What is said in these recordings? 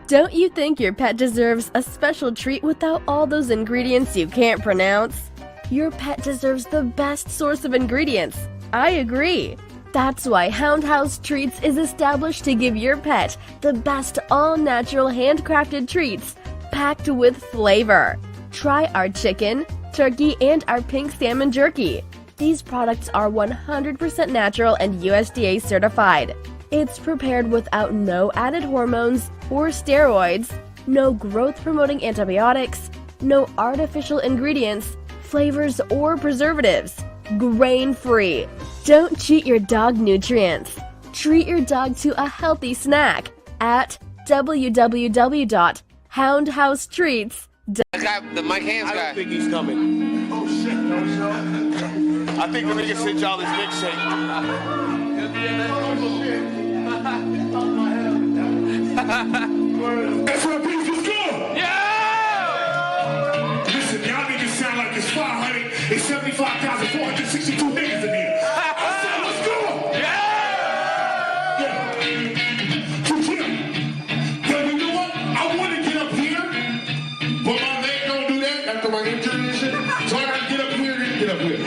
Don't you think your pet deserves a special treat without all those ingredients you can't pronounce? Your pet deserves the best source of ingredients. I agree. That's why Hound House Treats is established to give your pet the best all-natural handcrafted treats packed with flavor. Try our chicken, turkey, and our pink salmon jerky. These products are 100% natural and USDA certified. It's prepared without no added hormones or steroids, no growth-promoting antibiotics, no artificial ingredients, flavors, or preservatives. Grain-free. Don't cheat your dog nutrients. Treat your dog to a healthy snack at www.houndhousetreats.com. I got the Mic Handz guy. I don't think he's coming. Oh shit, no show. I think the nigga sent y'all his mixtape. That's what beef is good. Yeah! Listen, y'all niggas sound like it's 575,462 niggas in here. I said, let's go. Yeah! Yeah. But you know what? I want to get up here, but my leg don't do that after my injury and shit. So I gotta get up here and get up here.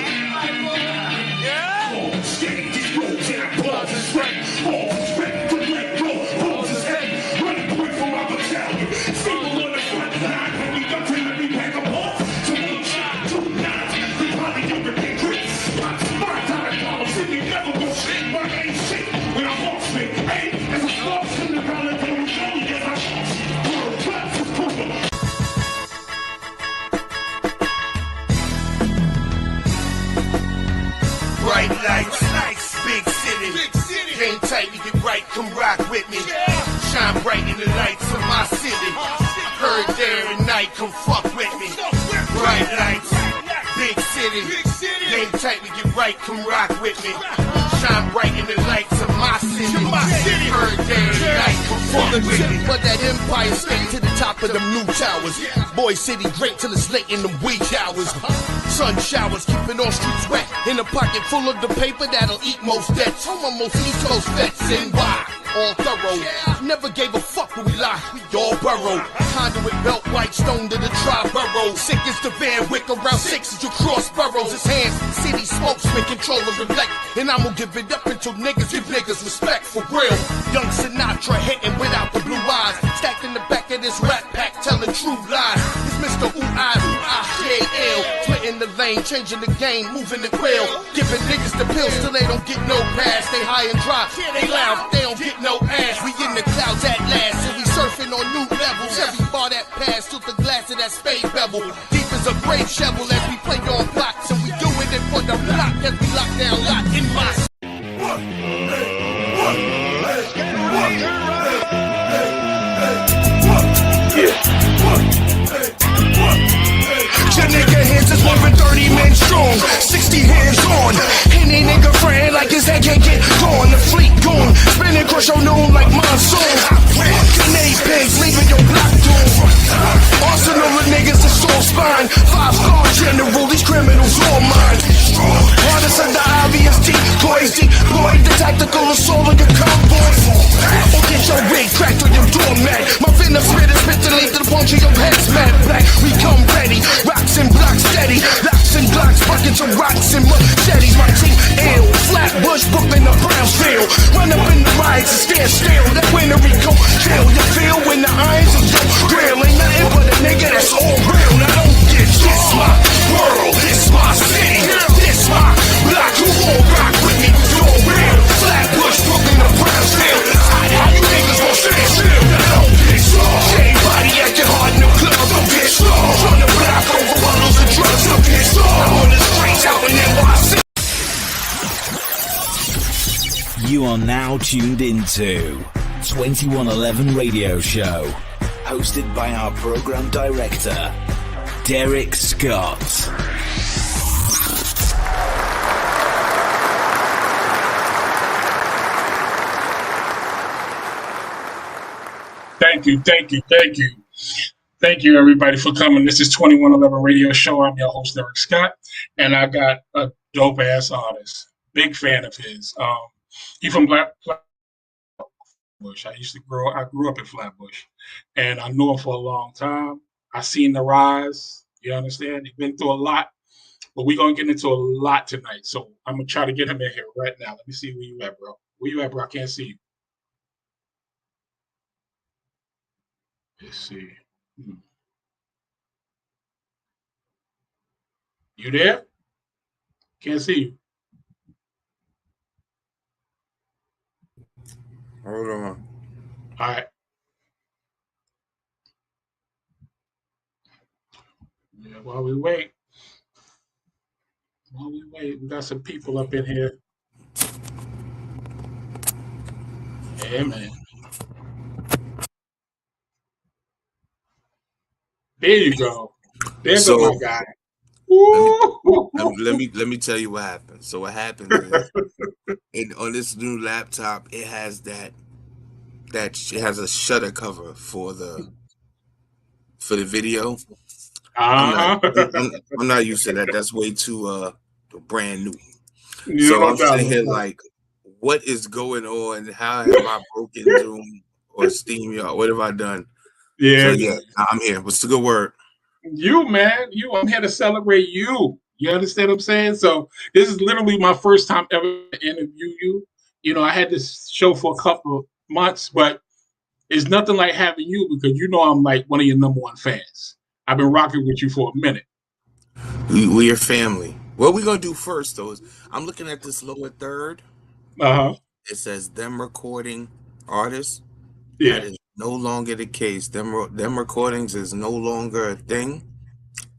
Yeah! Oh, steady, just rolls and I pause and straight. Oh, straight, good leg, go, pause and steady. Running quick for my battalion. Single on the front line, when we got to let me back up off. So one shot, 2 knives, we probably younger than Chris. My time, I'm sitting never go shit, but I ain't shit. When I'm off me, hey, as a sloth, in the ground, and then we go, yes, I'm world class is proven. Bright lights, big city. Game tight, you get right, come rock with me. Shine bright in the lights of my city. Heard there at night, come fuck with me. Bright lights, big city. Game tight, we get right, come rock with me. Shine bright in the lights of my city. Heard there at night, come fuck with me. But that Empire State to the top of them new towers. Boy City great till it's late in the wee hours. Sun showers, keeping all streets wet. In a pocket full of the paper that'll eat most debts. Home of most East Coast vets and why? All thorough. Never gave a fuck when we lie. We all burrow. Conduit belt, white stone to the tri-borough. Sick as the Van Wick around 6 as you cross boroughs. His hands, city spokesman, control and reflect. And I'm gonna give it up until niggas give niggas respect for real. Young Sinatra hitting without the blue eyes. Stacked in the back of this rap pack, telling true lies. It's Mr. Ooh-I-Ooh-I-J-L. Splitting the lane, changing the game, moving the quill. Giving niggas the pills till they don't get no pass. They high and dry, they loud, they don't get no ass. We in the clouds at last, and we surfing on new levels. Every bar that pass took the glass of that spade bevel. Deep as a grave shovel as we play on blocks, and we doing it for the block as we lock down lot in my. Your nigga hands is moving 30 men strong, 60 hands on. Any nigga friend like his head can't get gone. The fleet gone, spinning across your noon like monsoon. Grenade pigs leaving your block door. Arsenal of niggas, the soul spine. 5-star general, these criminals all mine. Hardest of the obvious decoys, deploy the tactical assault of your convoy. Or get your wig cracked on your doormat. My venom spit is spit to lead to the punch of your head's mad black. We come ready, rocks and blocks steady. Locks and blocks, buckets of rocks and machetes. My team ill, Flatbush, Brooklyn, or Brownsville. Run up in the riots and stand still. That winter we go chill. You feel when the irons of your grill ain't nothing but a nigga that's all real. Now don't get this my world, this my city, this my block. You all rock with me, you're real. Flatbush, Brooklyn, or Brownsville. How you niggas gon' stand still? Now don't get slow. Everybody acting hard in the club, don't get slow. Run the block over bottles of drugs, don't get slow. I'm on the streets out in NYC. You are now tuned into 2111 Radio Show, hosted by our program director, Derek Scott. Thank you. Thank you, everybody, for coming. This is 2111 Radio Show. I'm your host, Derek Scott, and I got a dope-ass artist. Big fan of his. He from Flatbush. I grew up in Flatbush, and I knew him for a long time. I seen the rise. You understand? He's been through a lot, but we're gonna get into a lot tonight. So I'm gonna try to get him in here right now. Let me see where you at, bro. Where you at, bro? I can't see you. Let's see. You there? Can't see you. Hold on. All right. Yeah, while we wait, we got some people up in here. Yeah, man. There you go. There's my guy. Let me tell you what happened. So what happened is, on this new laptop, it has it has a shutter cover for the video. I'm not used to that. That's way too brand new. So I'm sitting here like, what is going on? How have I broken Zoom or SteamYard? What have I done? Yeah. So yeah, I'm here. What's the good word? You, man. I'm here to celebrate you. You understand what I'm saying? So this is literally my first time ever to interview you. You know, I had this show for a couple of months, but it's nothing like having you because I'm like one of your number one fans. I've been rocking with you for a minute. We are family. What we're gonna do first though is I'm looking at this lower third. It says them recording artists. Yeah. That is no longer the case. Them recordings is no longer a thing.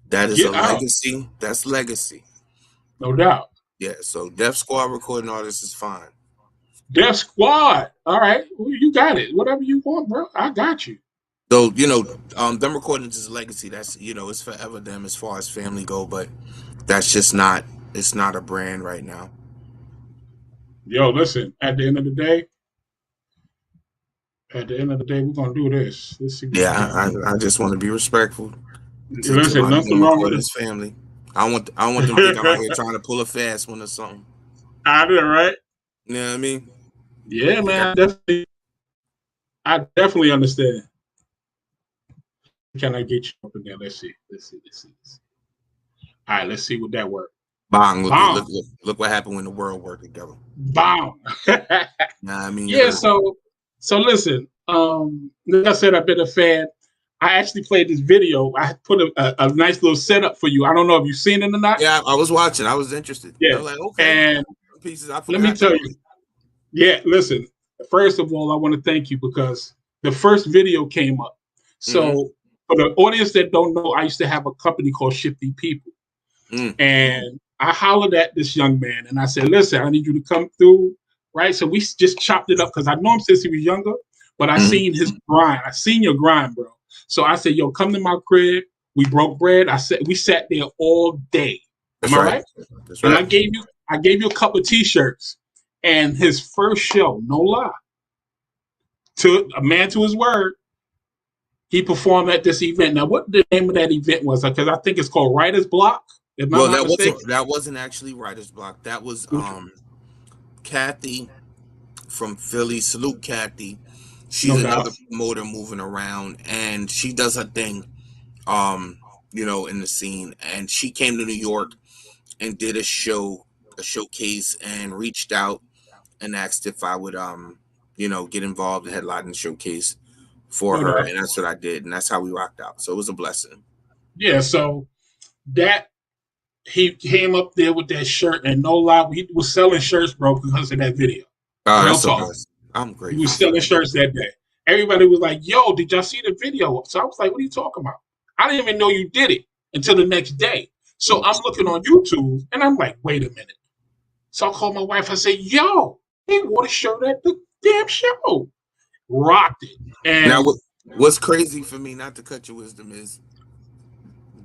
That is a legacy. That's legacy. No doubt. Yeah, so Def Squad recording artists is fine. Def Squad. All right. Well, you got it. Whatever you want, bro. I got you. So, them recordings is legacy. That's, it's forever them as far as family go, but that's just not, it's not a brand right now. Yo, listen, at the end of the day, we're going to do this. Let's see. Yeah, I just want to be respectful. Listen, nothing wrong with his family. I want them to think I'm out here trying to pull a fast one or something. I know, right? You know what I mean? Yeah, man. I definitely understand. Can I get you up in there? Let's see. All right, let's see what that worked. Bang! Look what happened when the world worked together. Bang! Nah, I mean, yeah. So listen. Like I said, I've been a fan. I actually played this video. I put a nice little setup for you. I don't know if you've seen it or not. Yeah, I was watching. I was interested. Yeah. I was like, okay. And pieces. Let me tell you. Yeah, listen. First of all, I want to thank you because the first video came up. So for the audience that don't know, I used to have a company called Shifty People. And I hollered at this young man and I said, listen, I need you to come through. Right. So we just chopped it up because I know him since he was younger, but I seen his grind. I seen your grind, bro. So I said, yo, come to my crib. We broke bread. We sat there all day. Am I right? That's right. And I gave you a couple of t-shirts. And his first show, no lie, to a man to his word, he performed at this event. Now, what the name of that event was? Because I think it's called Writer's Block. That wasn't actually Writer's Block. That was Kathy from Philly. Salute Kathy. She's another promoter moving around, and she does her thing, in the scene. And she came to New York and did a showcase, and reached out and asked if I would, get involved and headline the showcase for her, and that's what I did, and that's how we rocked out. So it was a blessing. Yeah. So that he came up there with that shirt, and no lie, he was selling shirts, bro, because of that video. That's awesome. I'm great. He was selling shirts that day. Everybody was like, "Yo, did y'all see the video?" So I was like, "What are you talking about?" I didn't even know you did it until the next day. So I'm looking on YouTube, and I'm like, "Wait a minute." So I called my wife. I said, "Yo, he wore the shirt at the damn show." Rocked it. And now, what's crazy for me, not to cut your wisdom, is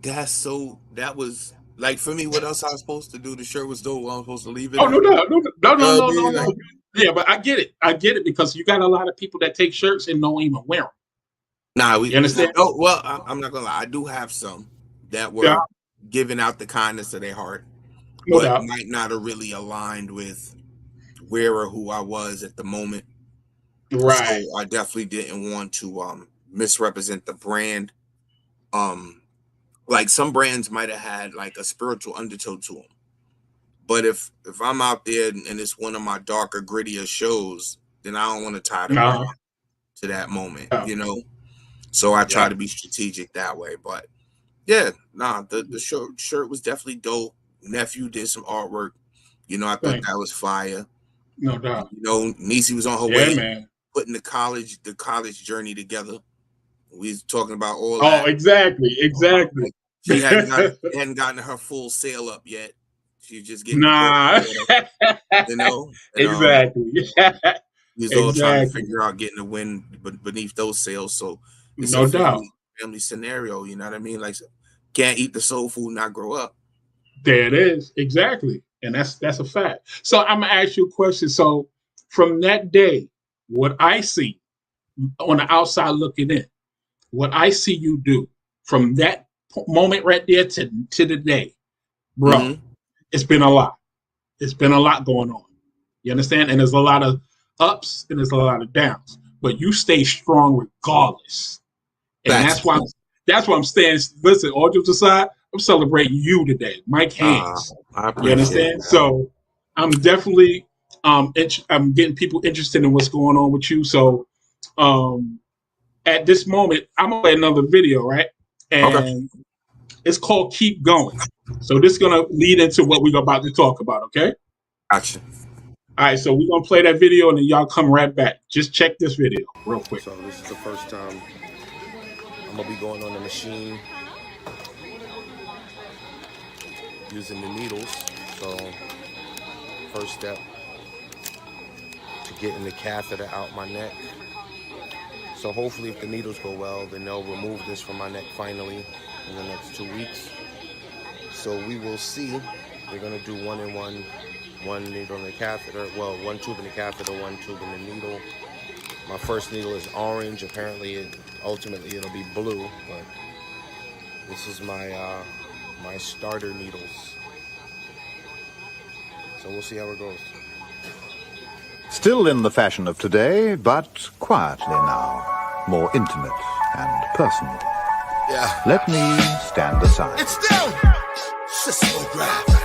that was like, for me, what else I was supposed to do? The shirt was dope. I was supposed to leave it. Oh, no. Yeah, but I get it because you got a lot of people that take shirts and don't even wear them. Nah, you understand? Oh, well, I'm not gonna lie. I do have some that were giving out the kindness of their heart, but might not have really aligned with where or who I was at the moment. Right. So I definitely didn't want to misrepresent the brand. Like some brands might have had like a spiritual undertow to them. But if I'm out there and it's one of my darker, grittier shows, then I don't want to tie the brand to that moment, you know? So I try to be strategic that way. But yeah, the shirt was definitely dope. Nephew did some artwork. You know, I thought that was fire. No doubt. You know, Niecy was on her way, putting the college journey together. We was talking about all that. Oh, exactly. She hadn't gotten her full sail up yet. She's just getting you know. And, exactly. He's all trying to figure out getting a win beneath those sails. So it's no doubt family scenario. You know what I mean? Like, can't eat the soul food, not grow up. There it is. Exactly. And that's a fact. So I'm gonna ask you a question. So from that day, what I see on the outside looking in, what I see you do from that moment right there to the day, bro, it's been a lot. It's been a lot going on. You understand? And there's a lot of ups and there's a lot of downs. But you stay strong regardless. And that's why I'm saying, listen, all jokes aside, I'm celebrating you today, Mic Handz. You understand? That. So I'm definitely I'm getting people interested in what's going on with you. So at this moment, I'm gonna play another video, right? And it's called Keep Going. So this is gonna lead into what we're about to talk about, okay? Gotcha. All right, so we're gonna play that video and then y'all come right back. Just check this video real quick. So this is the first time I'm gonna be going on the machine using the needles. So first step to getting the catheter out my neck. So hopefully if the needles go well, then they'll remove this from my neck finally in the next 2 weeks. So we will see. We're gonna do one needle in the catheter. Well, one tube in the catheter, one tube in the needle. My first needle is orange. Apparently, ultimately it'll be blue, but this is my my starter needles. So we'll see how it goes. Still in the fashion of today, but quietly now. More intimate and personal. Yeah. Let me stand aside. It's still seismograph.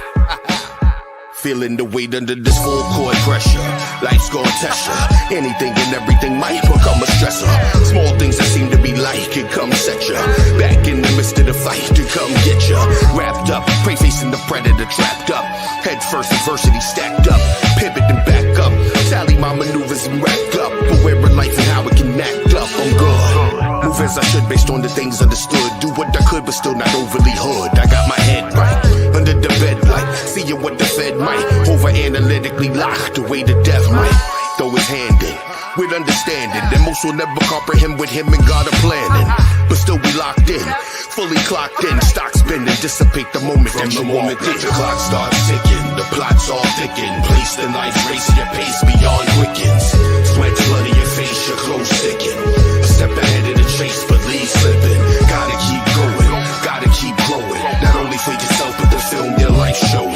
Feeling the weight under this full cord pressure. Life's gonna test ya. Anything and everything might become a stressor. Small things that seem to be light can come set ya. Back in the midst of the fight to come get ya. Wrapped up, prey facing the predator trapped up. Head first, adversity stacked up. Pivot and back up. Tally my maneuvers and racked up. Aware of life and how it can act up. I'm good. Move as I should based on the things understood. Do what I could but still not overly hood. I got my head right. Under the bed light. Seeing what the Fed might. Over analytically locked away to death might. Throw his hand in. With understanding that most will never comprehend with him and God are planning. But still we locked in. Fully clocked in. Stock spinning. Dissipate the moment that you want. The clock starts ticking. The plot's all thicken. Place the knife. Racing your pace beyond quickens. Sweat flood in your face. Your clothes thicken. A step ahead of the chase. But leave slipping. Gotta keep going. Gotta keep growing. Not only for yourself but the film your life showing.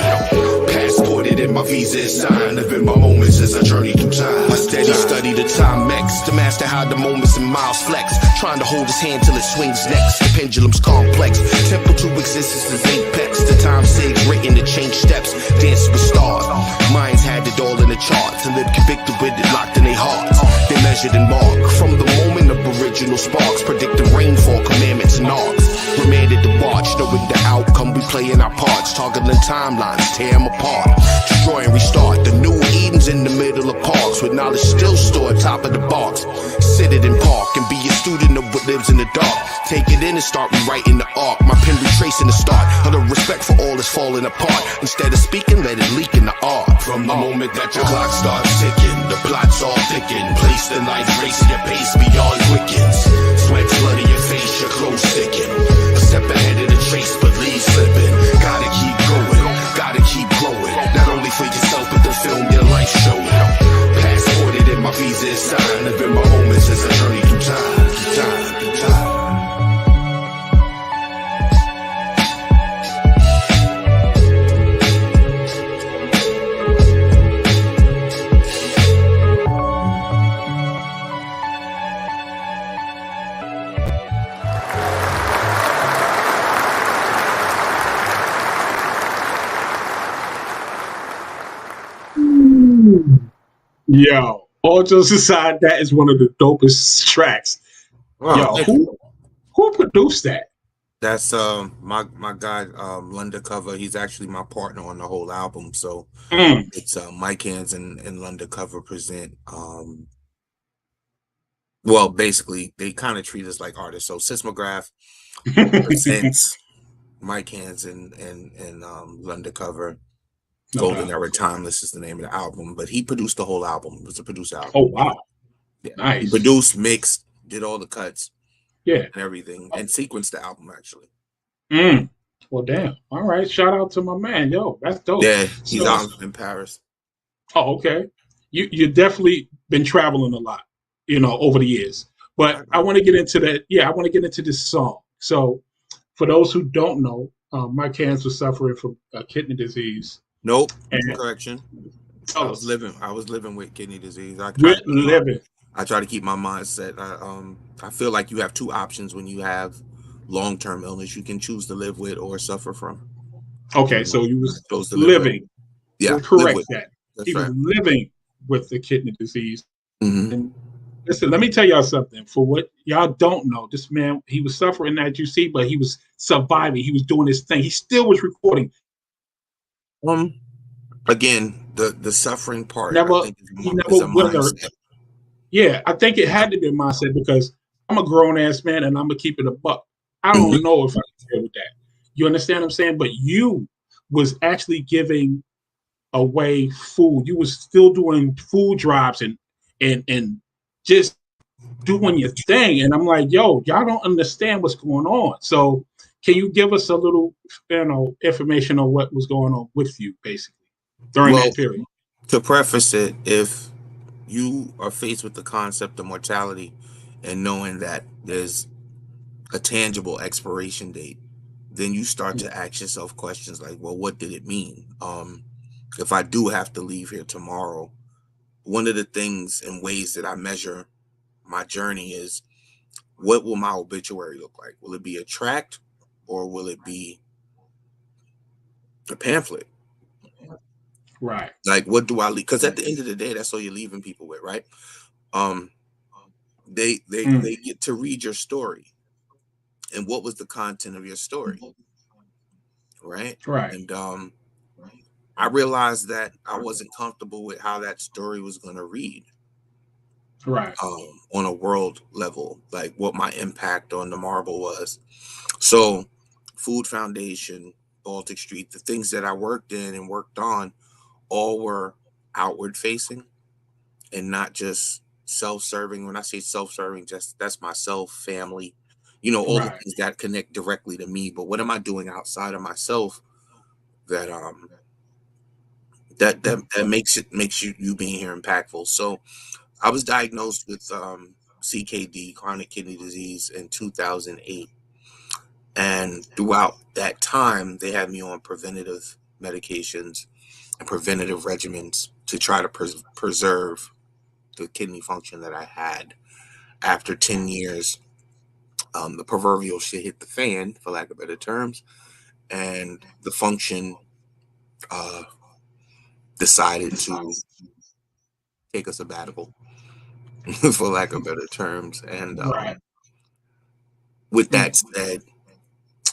Passported in my visa is signed. Living my moments as I journey through time. I steady study the time X to master how the moments and miles flex. Trying to hold his hand till it swings next. The pendulum's complex. Temple to existence is apex. The time sigs written to change steps. Dance with stars. Minds had it all in the charts. And live convicted with it locked in their hearts. They measured and marked from the moment of original sparks. Predicting rainfall, commandments and arcs. Remanded to watch, knowing the outcome. We playing our parts. Targeting timelines, tear them apart. Destroy and restart. The new Edens in the middle of parks. With knowledge still stored top of the box. Sit it and park and be a student of what lives in the dark. Take it in and start rewriting the arc. My pen retracing the start of the respect for all is falling apart. Instead of speaking, let it leak in the art. From the moment that your clock starts ticking, the plot's all thicken. Place the knife, racing your pace beyond quickens. Sweat flood in your face, your clothes thicken. A step ahead of the chase, but leave slipping. Gotta keep going, gotta keep growing. Not only for yourself, but the film your life showing. Passported in my visa is signed. Living my moments as I journey through time, through time, through time. Yo, all jokes aside, that is one of the dopest tracks. Wow, Yo, who produced that? that's my guy Lundercover. He's actually my partner on the whole album. So Mm. it's Mic Handz and Lundercover present. Well, basically they kind of treat us like artists. So Sismograph presents Mic Handz and Lundercover. No Golden doubt. Era Timeless is the name of the album, but he produced the whole album. It was a produced album. Oh wow, Yeah. He nice. produced, mixed, did all the cuts, Yeah, and everything, and sequenced the album actually. Mm. Well, damn. All right, shout out to my man. Yo, that's dope. Yeah, he's So, out in Paris. oh, okay. You definitely been traveling a lot, over the years. But I want to get into that. Yeah, I want to get into this song. So, for those who don't know, Mic Handz was suffering from kidney disease. Nope. And Correction. I was living with kidney disease. I try to keep my mindset. I feel like you have two options when you have long-term illness. You can choose to live with or suffer from. Okay, so you was chose to living. Yeah, we'll correct with. that. That's He right. was living with the kidney disease. Mm-hmm. And listen, let me tell y'all something. For what y'all don't know, this man, he was suffering that you see, but he was surviving. He was doing his thing. He still was recording. Again, the suffering part, Never, I think, he is never a withered. mindset. Yeah, I think it had to be a mindset because I'm a grown ass man and I'm gonna keep it a buck. I don't know if I can deal with that. You understand what I'm saying? But you was actually giving away food. You was still doing food drives and just doing your thing. And I'm like, yo, y'all don't understand what's going on. So can you give us a little, information on what was going on with you basically during that period? To preface it, if you are faced with the concept of mortality and knowing that there's a tangible expiration date, then you start to ask yourself questions like, well, what did it mean? If I do have to leave here tomorrow, one of the things and ways that I measure my journey is, what will my obituary look like? Will it be a tract or will it be a pamphlet? Right. Like, what do I leave? Because at the end of the day, that's all you're leaving people with, right? They get to read your story. And what was the content of your story? Right. And I realized that I wasn't comfortable with how that story was going to read. Right. On a world level, like what my impact on the marble was. So Food Foundation, Baltic Street, the things that I worked in and worked on all were outward facing and not just self-serving. When I say self-serving, just that's myself, family, all the things that connect directly to me. But what am I doing outside of myself that that makes you being here impactful? So I was diagnosed with CKD, chronic kidney disease, in 2008. And throughout that time, they had me on preventative medications and preventative regimens to try to preserve the kidney function that I had. After 10 years, the proverbial shit hit the fan, for lack of better terms, and the function decided to take a sabbatical, for lack of better terms. And with that said,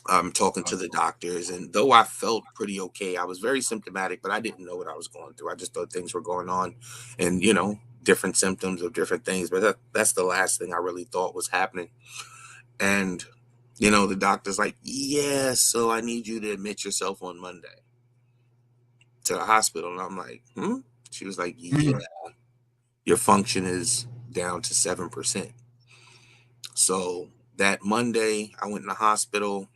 I'm talking to the doctors, and though I felt pretty okay, I was very symptomatic, but I didn't know what I was going through. I just thought things were going on, and different symptoms of different things. But that's the last thing I really thought was happening. And the doctor's like, yeah, so I need you to admit yourself on Monday to the hospital. And I'm like, She was like, yeah, your function is down to 7%. So that Monday, I went in the hospital.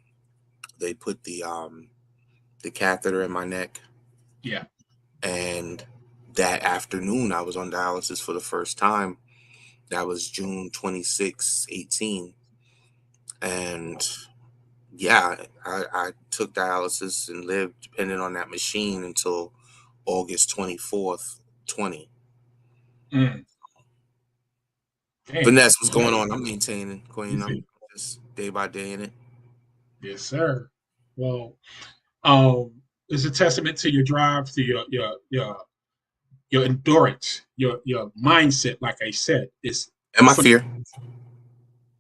They put the catheter in my neck. Yeah. And that afternoon, I was on dialysis for the first time. That was June 26, 18. And yeah, I took dialysis and lived dependent on that machine until August 24th, 20. Vanessa, what's going on? I'm maintaining, Queen. I'm just day by day in it. Yes, sir. Well, it's a testament to your drive, to your your endurance, your mindset, like I said, is And my fear.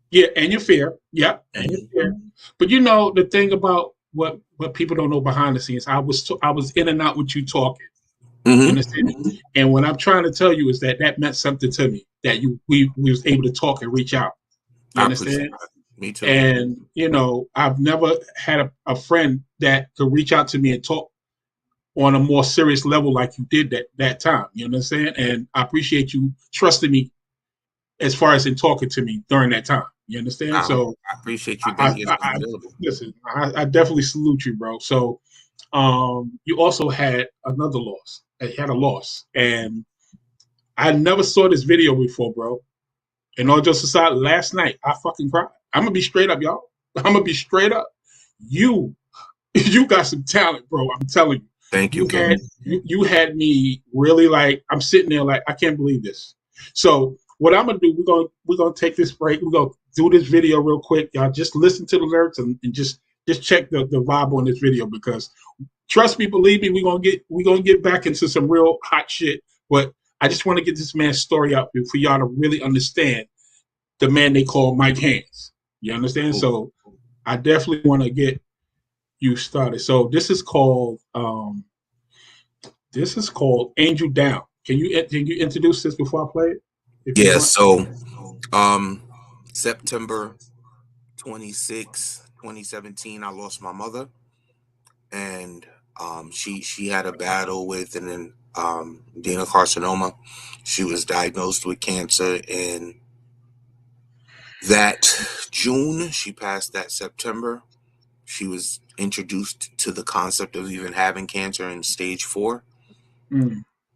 Yeah, and your fear. Yeah, and your fear. But you know the thing about what people don't know behind the scenes, I was in and out with you talking. You understand? And what I'm trying to tell you is that meant something to me, that we was able to talk and reach out. You understand? Me too. And you know, I've never had a friend that could reach out to me and talk on a more serious level like you did that time. You understand? And I appreciate you trusting me as far as in talking to me during that time. You understand? So I appreciate you being available. Listen, I definitely salute you, bro. So you also had another loss. You had a loss. And I never saw this video before, bro. And all jokes aside, last night I fucking cried. I'm gonna be straight up, y'all. I'm gonna be straight up. You got some talent, bro. I'm telling you. Thank you. You had me really like, I'm sitting there like, I can't believe this. So what I'm gonna do, we're gonna take this break. We're gonna do this video real quick. Y'all just listen to the lyrics and just check the vibe on this video, because trust me, believe me, we're gonna get back into some real hot shit. But I just want to get this man's story out for y'all to really understand the man they call Mic Handz. You understand? Cool. So I definitely want to get you started. So this is called Angel Down. Can you introduce this before I play it? Yeah, so September 26, 2017, I lost my mother, and she had a battle with an adenocarcinoma. She was diagnosed with cancer in that June. She passed that September. She was introduced to the concept of even having cancer in stage 4.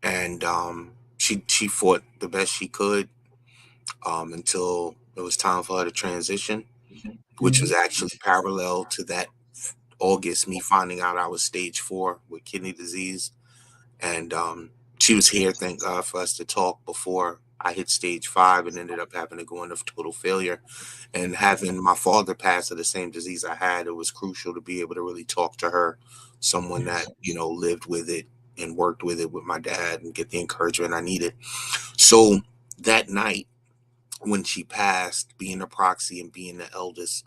And she fought the best she could until it was time for her to transition, which was actually parallel to that August, me finding out I was stage 4 with kidney disease. And she was here, thank God, for us to talk before I hit stage 5 and ended up having to go into total failure. And having my father pass of the same disease I had, it was crucial to be able to really talk to her, someone that, you know, lived with it and worked with it with my dad, and get the encouragement I needed. So that night when she passed, being a proxy and being the eldest,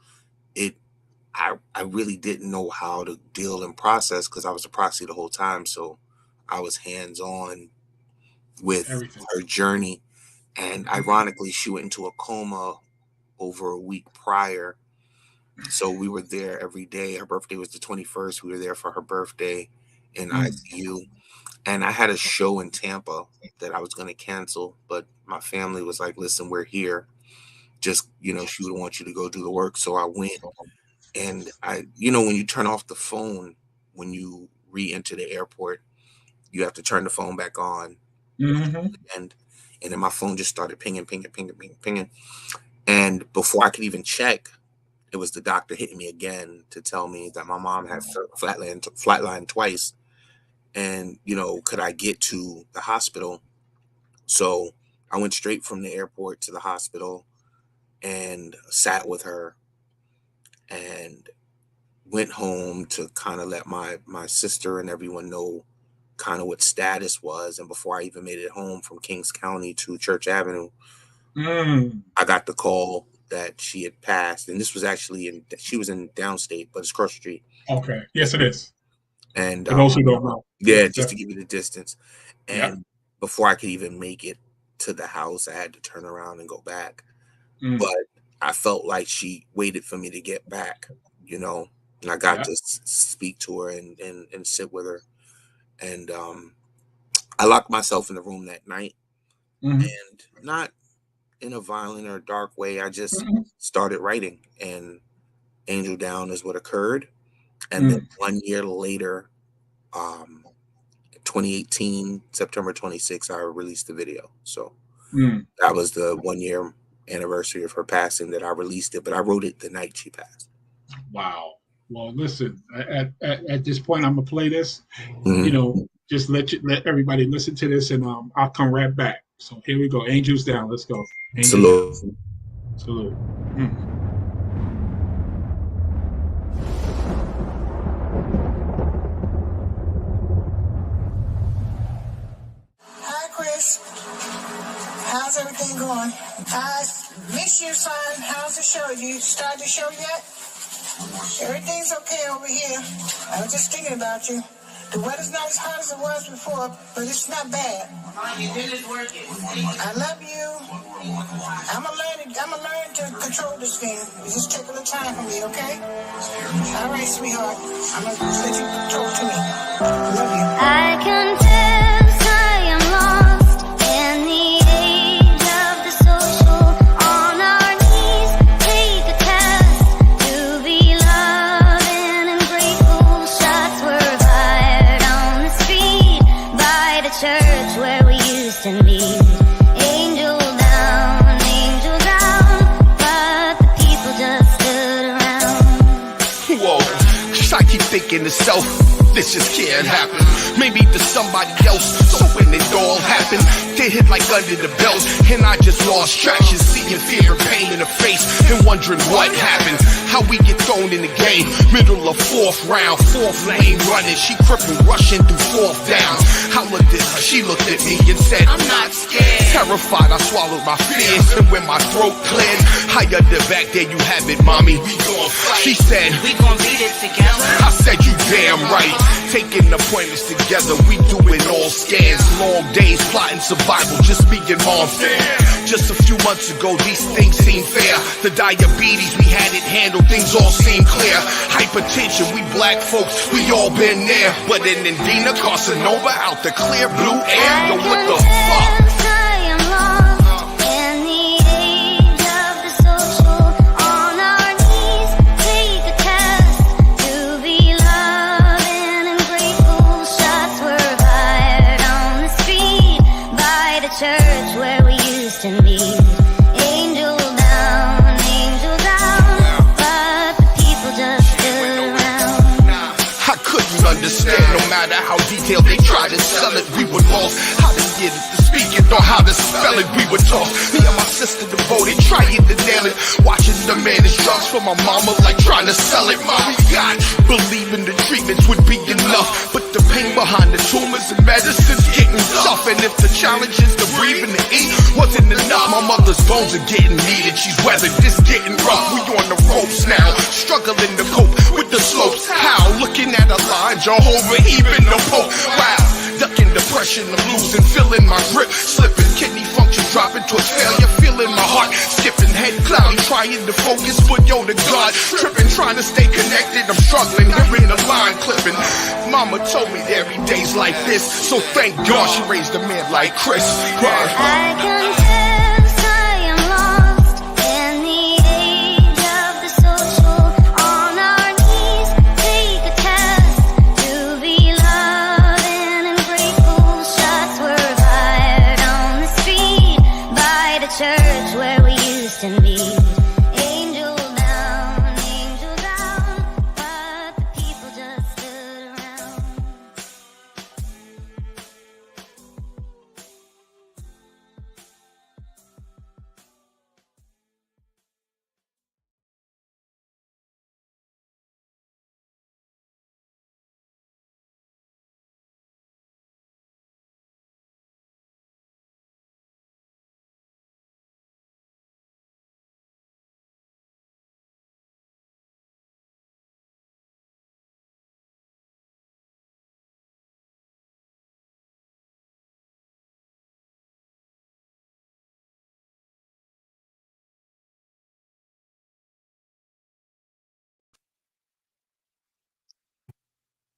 I really didn't know how to deal and process, because I was a proxy the whole time. So I was hands-on with her journey. And ironically, she went into a coma over a week prior. So we were there every day. Her birthday was the 21st. We were there for her birthday in ICU. And I had a show in Tampa that I was going to cancel, but my family was like, listen, we're here. Just, you know, she would want you to go do the work. So I went. And when you turn off the phone, when you re-enter the airport, you have to turn the phone back on. And then my phone just started pinging. And before I could even check, it was the doctor hitting me again to tell me that my mom had flatlined twice. And, you know, could I get to the hospital? So I went straight from the airport to the hospital and sat with her and went home to kind of let my sister and everyone know kind of what status was. And before I even made it home from Kings County to Church Avenue, I got the call that she had passed. And this was actually she was in downstate, but it's across the street. Okay. Yes, it is. And for those who don't know. Yeah, just to give you the distance. And before I could even make it to the house, I had to turn around and go back. But I felt like she waited for me to get back, you know, and I got to speak to her and sit with her. And I locked myself in the room that night, and not in a violent or dark way. I just started writing, and Angel Down is what occurred. And then 1 year later, 2018, September 26th, I released the video. So that was the 1 year anniversary of her passing that I released it, but I wrote it the night she passed. Wow. Well, listen, at this point, I'm gonna play this. You know, just let everybody listen to this, and I'll come right back. So here we go. Angels Down. Let's go. Salute. Salute. How's everything going? I miss you, son. How's the show? You started the show yet? Everything's okay over here. I was just thinking about you. The weather's not as hot as it was before, but it's not bad. I love you. I'm gonna learn to control this thing. You just take a little time for me, okay? All right, sweetheart. I'm gonna let you talk to me. I love you. I confess I am lost in the age of the social. On our knees, take a test to be loving and grateful. Shots were fired on the street by the church where we used to meet. Angel down, but the people just stood around. Whoa, 'cause I keep thinking to self, this just can't happen. Maybe to somebody else, so when it all happened, they hit like under the belt, and I just lost traction, seeing fear and pain in the face, and wondering what happened. How we get thrown in the game, middle of fourth round, fourth lane running, she crippled, rushing through fourth downs. I looked at her, she looked at me and said, I'm not scared. Terrified, I swallowed my fears, and when my throat cleared, I under back, there you have it, mommy. We gon' fight. She said, we gon' beat it together. I said, you damn right. Taking appointments together, we doing all scans, long days, plotting survival, just me and mom. Just a few months ago, these things seemed fair. The diabetes, we had it handled, things all seemed clear. Hypertension, we black folks, we all been there. But in Indina, carcinoma, out the clear blue air. Yo, what the fuck? Church where we used to meet. Angel down, but the people just stood around. I couldn't understand, no matter how detailed they tried to sell it, we were lost. How to get it, to speak it, or how to spell it, we were taught. Me and my sister devoted, trying to nail it. Watching the manage drugs for my mama, like trying to sell it. Mommy got believing the treatments would be enough, but the pain behind the tumors and medicine's getting tough. And if the challenge is to breathe and to eat wasn't enough, my mother's bones are getting needed. She's weathered, this getting rough. We on the ropes now, struggling to cope with the slopes. How? Looking at a line, Jehovah, even the Pope. Wow, ducking depression, I'm losing, feeling my grip, slipping, kidney function dropping towards failure, feeling my heart skipping, head cloudy, trying to focus, but yo, the God tripping, trying to stay connected. I'm struggling, hearing the line clipping. Mama told me there be days like this, so thank God she raised a man like Chris. I confess I am lost in the age of the social. On our knees, take a test to be loving and grateful. Shots were fired on the street by the church where we used to meet. Angel down, but the people just stood around.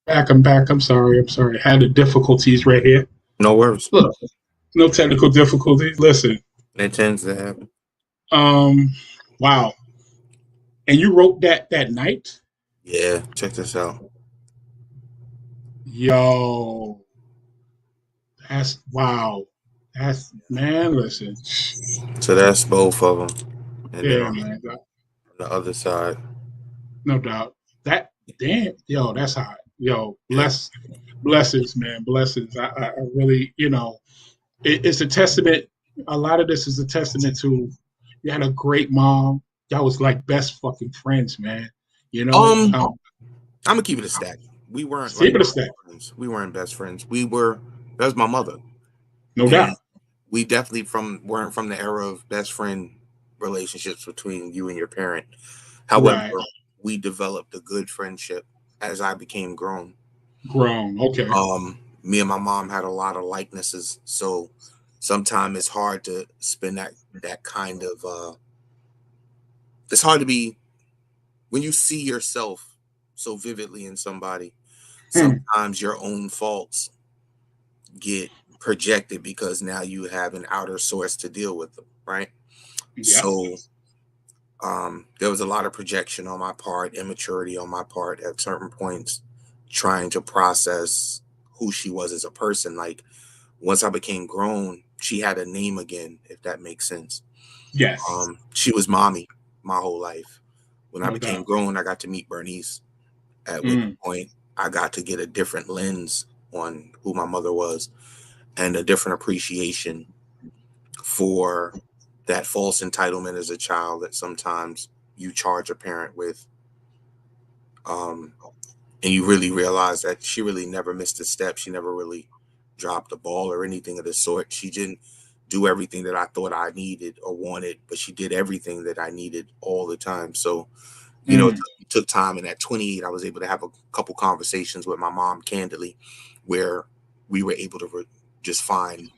I'm back. I'm sorry. I had the difficulties right here. No worries. Look, no technical difficulties. Listen. That tends to happen. Wow. And you wrote that night? Yeah, check this out. Yo. That's wow. That's man, listen. So that's both of them. And Yeah, then man. on the other side. No doubt. That damn, yo, that's hot. Yo, blessings, man. Blessings. I really, it's a testament. A lot of this is a testament to you had a great mom. Y'all was like best fucking friends, man. I'm gonna keep it a stack. We weren't keep it a stack. friends. We weren't best friends. That was my mother. No doubt. we definitely weren't from the era of best friend relationships between you and your parent. However, Right. we developed a good friendship as I became grown. Grown. Okay. Me and my mom had a lot of likenesses, so sometimes it's hard to spend that kind of it's hard to be when you see yourself so vividly in somebody. Sometimes your own faults get projected because now you have an outer source to deal with them, right? Yeah. So there was a lot of projection on my part, immaturity on my part at certain points, trying to process who she was as a person. Like once I became grown, she had a name again, if that makes sense. Yes. She was mommy my whole life. When I No became doubt. grown, I got to meet Bernice, at which point I got to get a different lens on who my mother was and a different appreciation for that false entitlement as a child that sometimes you charge a parent with. And you really realize that she really never missed a step. She never really dropped a ball or anything of the sort. She didn't do everything that I thought I needed or wanted, but she did everything that I needed all the time. So, you know, it took time. And at 28, I was able to have a couple conversations with my mom candidly, where we were able to just find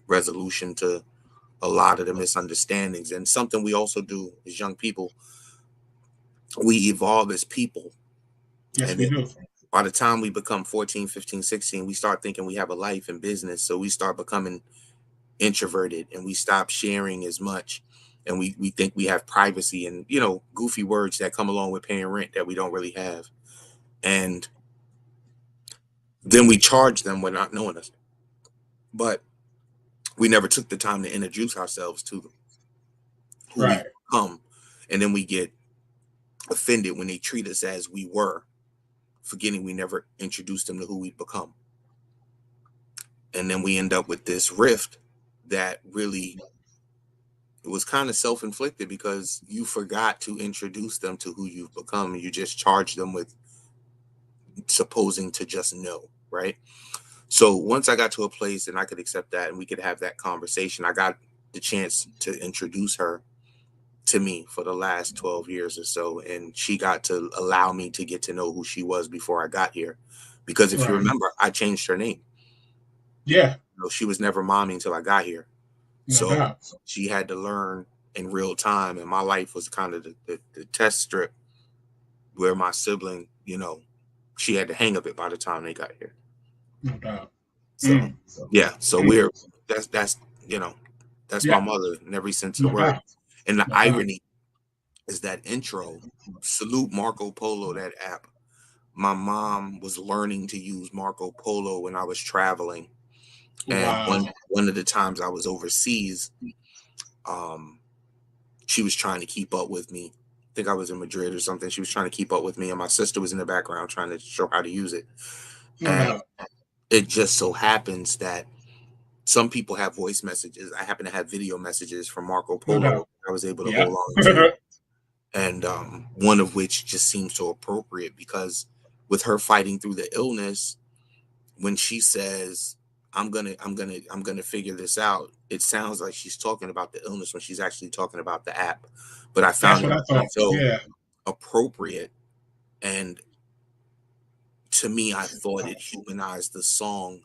resolution to a lot of the misunderstandings. And something we also do as young people, we evolve as people. Yes, And we do. by the time we become 14, 15, 16, we start thinking we have a life and business. So we start becoming introverted and we stop sharing as much. And we think we have privacy and, you know, goofy words that come along with paying rent that we don't really have. And then we charge them when not knowing us. But we never took the time to introduce ourselves to them, who we become. And then we get offended when they treat us as we were, forgetting we never introduced them to who we've become. And then we end up with this rift that really it was kind of self-inflicted because you forgot to introduce them to who you've become and you just charge them with supposing to just know, right? So once I got to a place and I could accept that and we could have that conversation, I got the chance to introduce her to me for the last 12 years or so. And she got to allow me to get to know who she was before I got here. Because if you remember, I changed her name. Yeah. You know, she was never mommy until I got here. No So doubt. she had to learn in real time. And my life was kind of the test strip where my sibling, you know, she had the hang of it by the time they got here. No doubt. So yeah, so that's you know, that's my mother in every sense of the word. And the irony is that intro, salute Marco Polo, that app. My mom was learning to use Marco Polo when I was traveling. And one of the times I was overseas, she was trying to keep up with me. I think I was in Madrid or something. She was trying to keep up with me, and my sister was in the background trying to show how to use it. And it just so happens that some people have voice messages. I happen to have video messages from Marco Polo. I was able to hold on to. And one of which just seems so appropriate because with her fighting through the illness, when she says, I'm gonna figure this out, it sounds like she's talking about the illness when she's actually talking about the app. But I found it so appropriate, and to me, I thought it humanized the song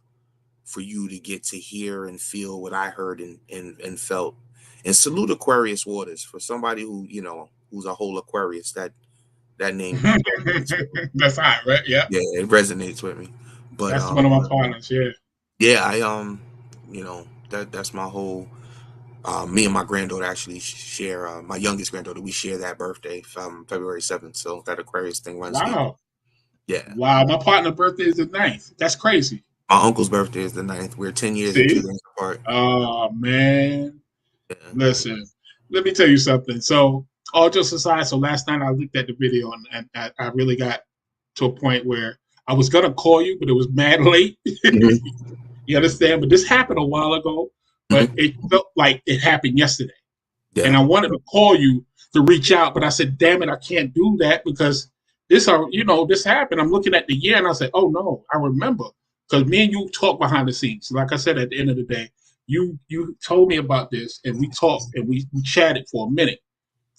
for you to get to hear and feel what I heard and felt. And salute Aquarius Waters for somebody who, you know, who's a whole Aquarius. That name, that's hot, right? Yeah, it resonates with me. But that's one of my partners. Yeah, I you know, that's my whole. Me and my granddaughter actually share. My youngest granddaughter, we share that birthday from February 7th. So that Aquarius thing runs deep. Yeah. Wow, my partner's birthday is the 9th. That's crazy. My uncle's birthday is the 9th. We're 10 years and 2 days apart. Oh man. Yeah. Listen, let me tell you something. So all jokes aside, so last night I looked at the video and I really got to a point where I was gonna call you, but it was mad late. You understand? But this happened a while ago, but it felt like it happened yesterday. Yeah. And I wanted to call you to reach out, but I said, damn it, I can't do that because this happened. I'm looking at the year and I said, oh no, I remember. Because me and you talk behind the scenes. Like I said, at the end of the day, you told me about this, and we talked, and we chatted for a minute,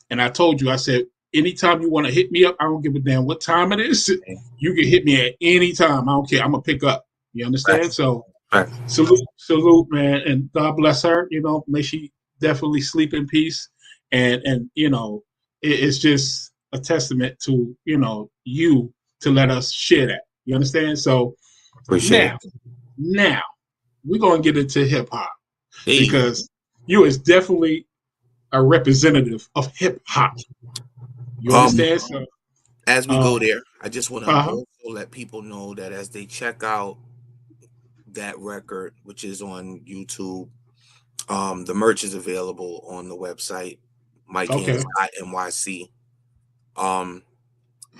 and I told you, I said, anytime you want to hit me up, I don't give a damn what time it is. You can hit me at any time. I don't care. I'm gonna pick up. You understand? Right. So Right. salute, man, and God bless her. You know, may she definitely sleep in peace. And you know, it's just a testament to you to let us share that. You understand? So Appreciate now we're gonna get into hip hop it. because you is definitely a representative of hip hop. You understand? So as we go there, I just want to uh-huh. also let people know that as they check out that record, which is on YouTube, the merch is available on the website, MicHandz.nyc.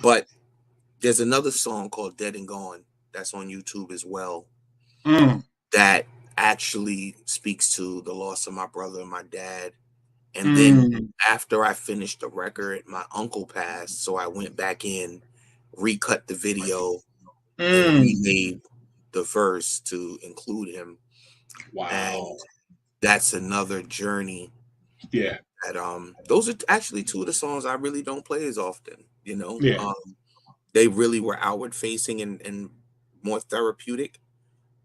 But there's another song called Dead and Gone that's on YouTube as well that actually speaks to the loss of my brother and my dad. And then after I finished the record, my uncle passed, so I went back in, recut the video, and remade the verse to include him. Wow. And that's another journey. Yeah. That those are actually two of the songs I really don't play as often, you know. Yeah. They really were outward facing and more therapeutic.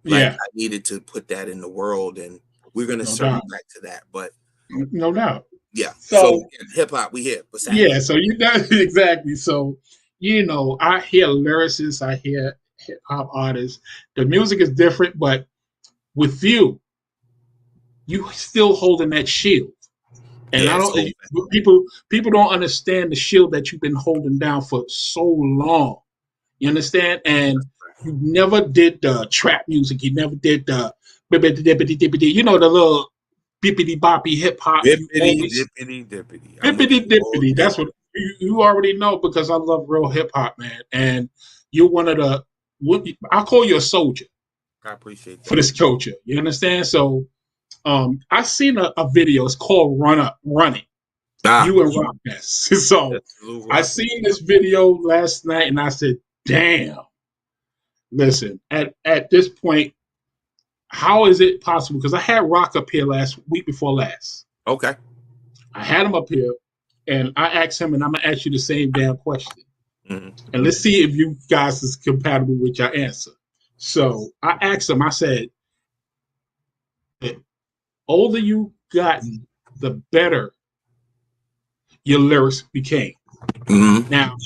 Like Yeah. I needed to put that in the world, and we're gonna circle back to that. But no doubt. Yeah. So hip hop, we here. Yeah, so you know exactly. So I hear lyricists, I hear hip hop artists. The music is different, but with you still holding that shield. And I don't people don't understand the shield that you've been holding down for so long. You understand? And you never did the trap music. You never did the the little bippity boppy hip hop. Dippity. Bippity dippity. That's what you already know because I love real hip hop, man. And you're one of the. I'll call you a soldier. I appreciate that. For this culture. You understand? So, I seen a video. It's called Running. You and Rock Ness. So I seen this video last night, and I said, "Damn." Listen, at this point, how is it possible? Because I had Rock up here week before last. Okay. I had him up here, and I asked him, and I'm gonna ask you the same damn question. And let's see if you guys is compatible with your answer. So I asked him, I said, the older you gotten, the better your lyrics became. Now,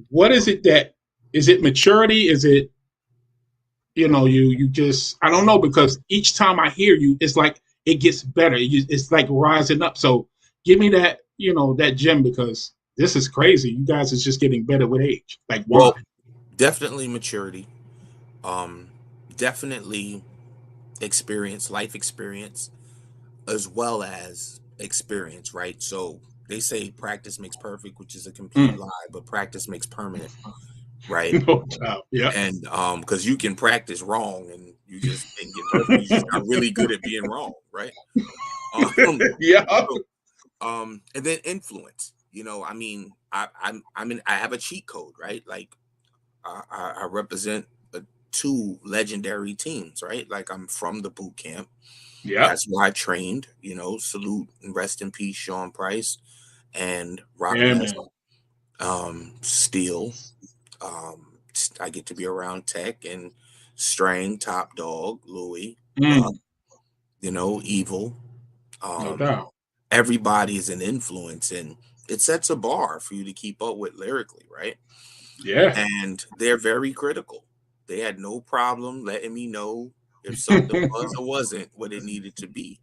what is it is it maturity? Is it, you just, I don't know, because each time I hear you, it's like it gets better. It's like rising up. So give me that, that gem, because this is crazy. You guys is just getting better with age. Like, why? Well, definitely maturity. Definitely life experience, as well as experience, right? So they say practice makes perfect, which is a complete lie, but practice makes permanent, right? No doubt. Yeah. And because you can practice wrong and you just didn't get perfect. You just got really good at being wrong, right? Yeah. And then influence. I have a cheat code, right? Like I represent two legendary teams, right? Like I'm from the boot camp. Yeah. That's where I trained, salute and rest in peace, Sean Price and Rock Steel. I get to be around Tech and Strang, Top Dog, Louis, Evil. No doubt. Everybody is an influence, and it sets a bar for you to keep up with lyrically, right? Yeah. And they're very critical. They had no problem letting me know if something was or wasn't what it needed to be.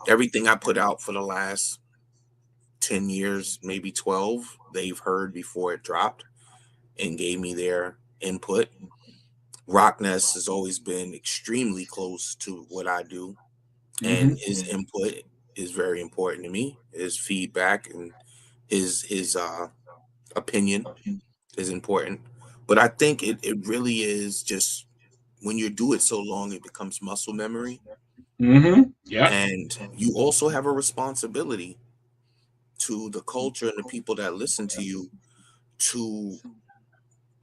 Everything I put out for the last 10 years, maybe 12, they've heard before it dropped and gave me their input. Rockness has always been extremely close to what I do, and his input is very important to me. His feedback and his opinion is important. But I think it really is just when you do it so long, it becomes muscle memory. Yeah. And you also have a responsibility to the culture and the people that listen to you to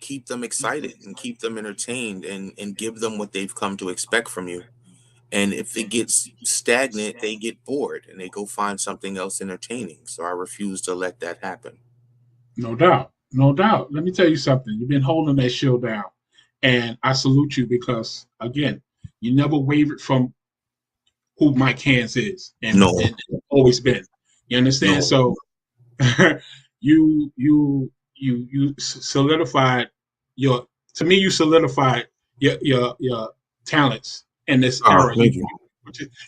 keep them excited and keep them entertained and give them what they've come to expect from you. And if it gets stagnant, they get bored and they go find something else entertaining. So I refuse to let that happen. No doubt. No doubt. Let me tell you something. You've been holding that shield down. And I salute you because, again, you never wavered from who Mic Handz is and, No. and always been. You understand? No. So you solidified your, to me, you solidified your talents in this era. Thank you.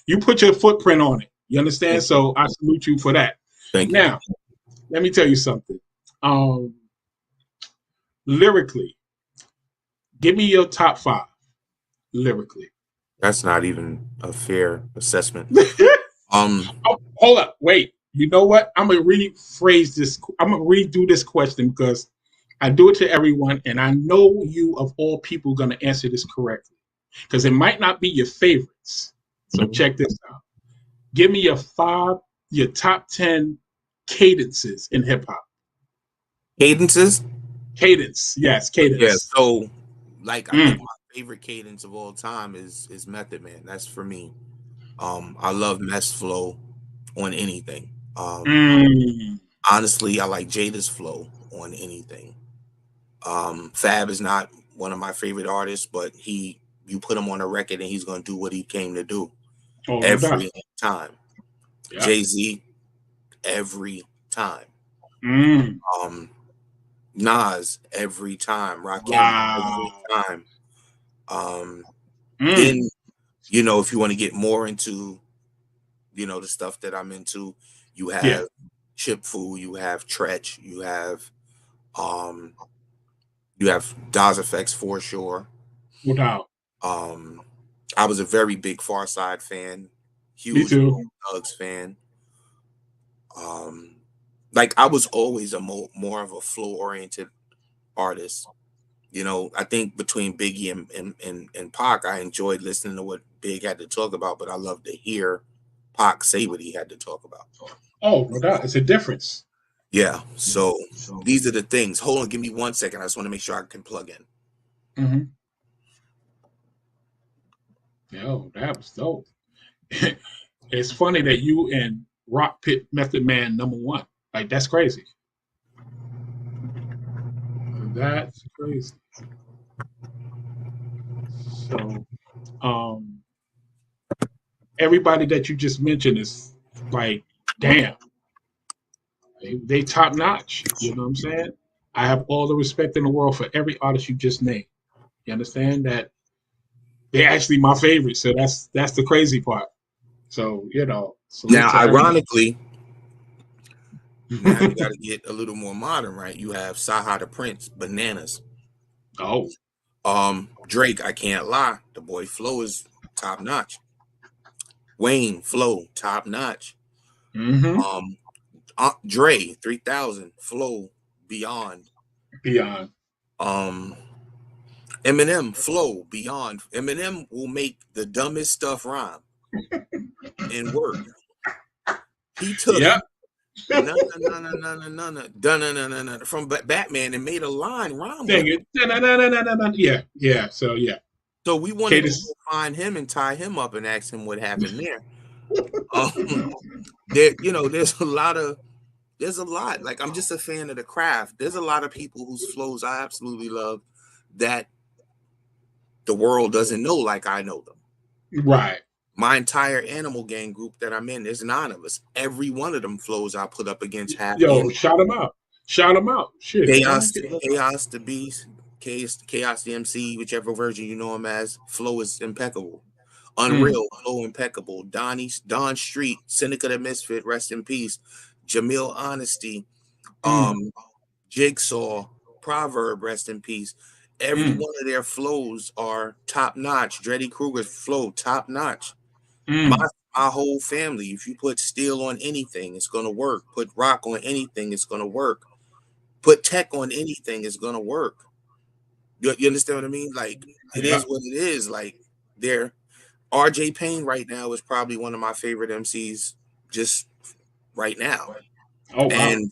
You put your footprint on it. You understand? So I salute you for that. Thank you. Now, let me tell you something. Lyrically, give me your top 5 lyrically. That's not even a fair assessment. Oh, hold up, wait. You know what? I'm gonna rephrase this. I'm gonna redo this question because I do it to everyone, and I know you of all people gonna answer this correctly because it might not be your favorites. So check this out. Give me your top 10 cadences in hip hop. Cadences? Cadence, yes, cadence. Yeah. So, like, I think my favorite cadence of all time is Method Man. That's for me. I love Mess flow on anything. Honestly, I like Jada's flow on anything. Fab is not one of my favorite artists, but you put him on a record and he's gonna do what he came to do every time. Yeah. Jay-Z, every time. Nas, every time. Rakim, every time. Then, you know, if you want to get more into, you know, the stuff that I'm into, you have Chip Fu, you have Tretch, you have Daz Effects for sure. No doubt. I was a very big Farside fan, huge Thugs fan. Like I was always a more of a flow oriented artist. You know, I think between Biggie and Pac, I enjoyed listening to what Big had to talk about, but I love to hear Pac say what he had to talk about. Oh, no doubt. It's a difference. Yeah. So these are the things. Hold on, give me 1 second. I just want to make sure I can plug in. Yo, that was dope. It's funny that you and Rock Pit Method Man #1. Like, that's crazy. That's crazy. So, everybody that you just mentioned is like, damn, they top notch. You know what I'm saying? I have all the respect in the world for every artist you just named. You understand that they're actually my favorite. So that's the crazy part. So, you know. Now, ironically, now you got to get a little more modern, right? You have Saha the Prince, Bananas. Oh. Drake, I can't lie. The boy flow is top notch. Wayne flow, top notch. Dre, 3000, flow, beyond. Eminem, flow, beyond. Eminem will make the dumbest stuff rhyme and work. He took no from Batman and made a line rhyme with it. Yeah. So yeah. So we wanted to find him and tie him up and ask him what happened there. There's a lot. Like, I'm just a fan of the craft. There's a lot of people whose flows I absolutely love that the world doesn't know like I know them. Right. My entire Animal Gang group that I'm in, there's 9 of us. Every one of them flows I put up against half. Yo, shout them out. Shit. Chaos the Beast, Chaos the MC, whichever version you know him as. Flow is impeccable. Unreal, flow impeccable. Don Street, Seneca the Misfit, rest in peace. Jamil Honesty, Jigsaw, Proverb, rest in peace. Every one of their flows are top notch. Dreddy Kruger's flow, top notch. My whole family, if you put Steel on anything, it's gonna work. Put Rock on anything, it's gonna work. Put Tech on anything, it's gonna work. You understand what I mean? Like, it is what it is. Like, RJ Payne right now is probably one of my favorite MCs just right now. Oh, wow. And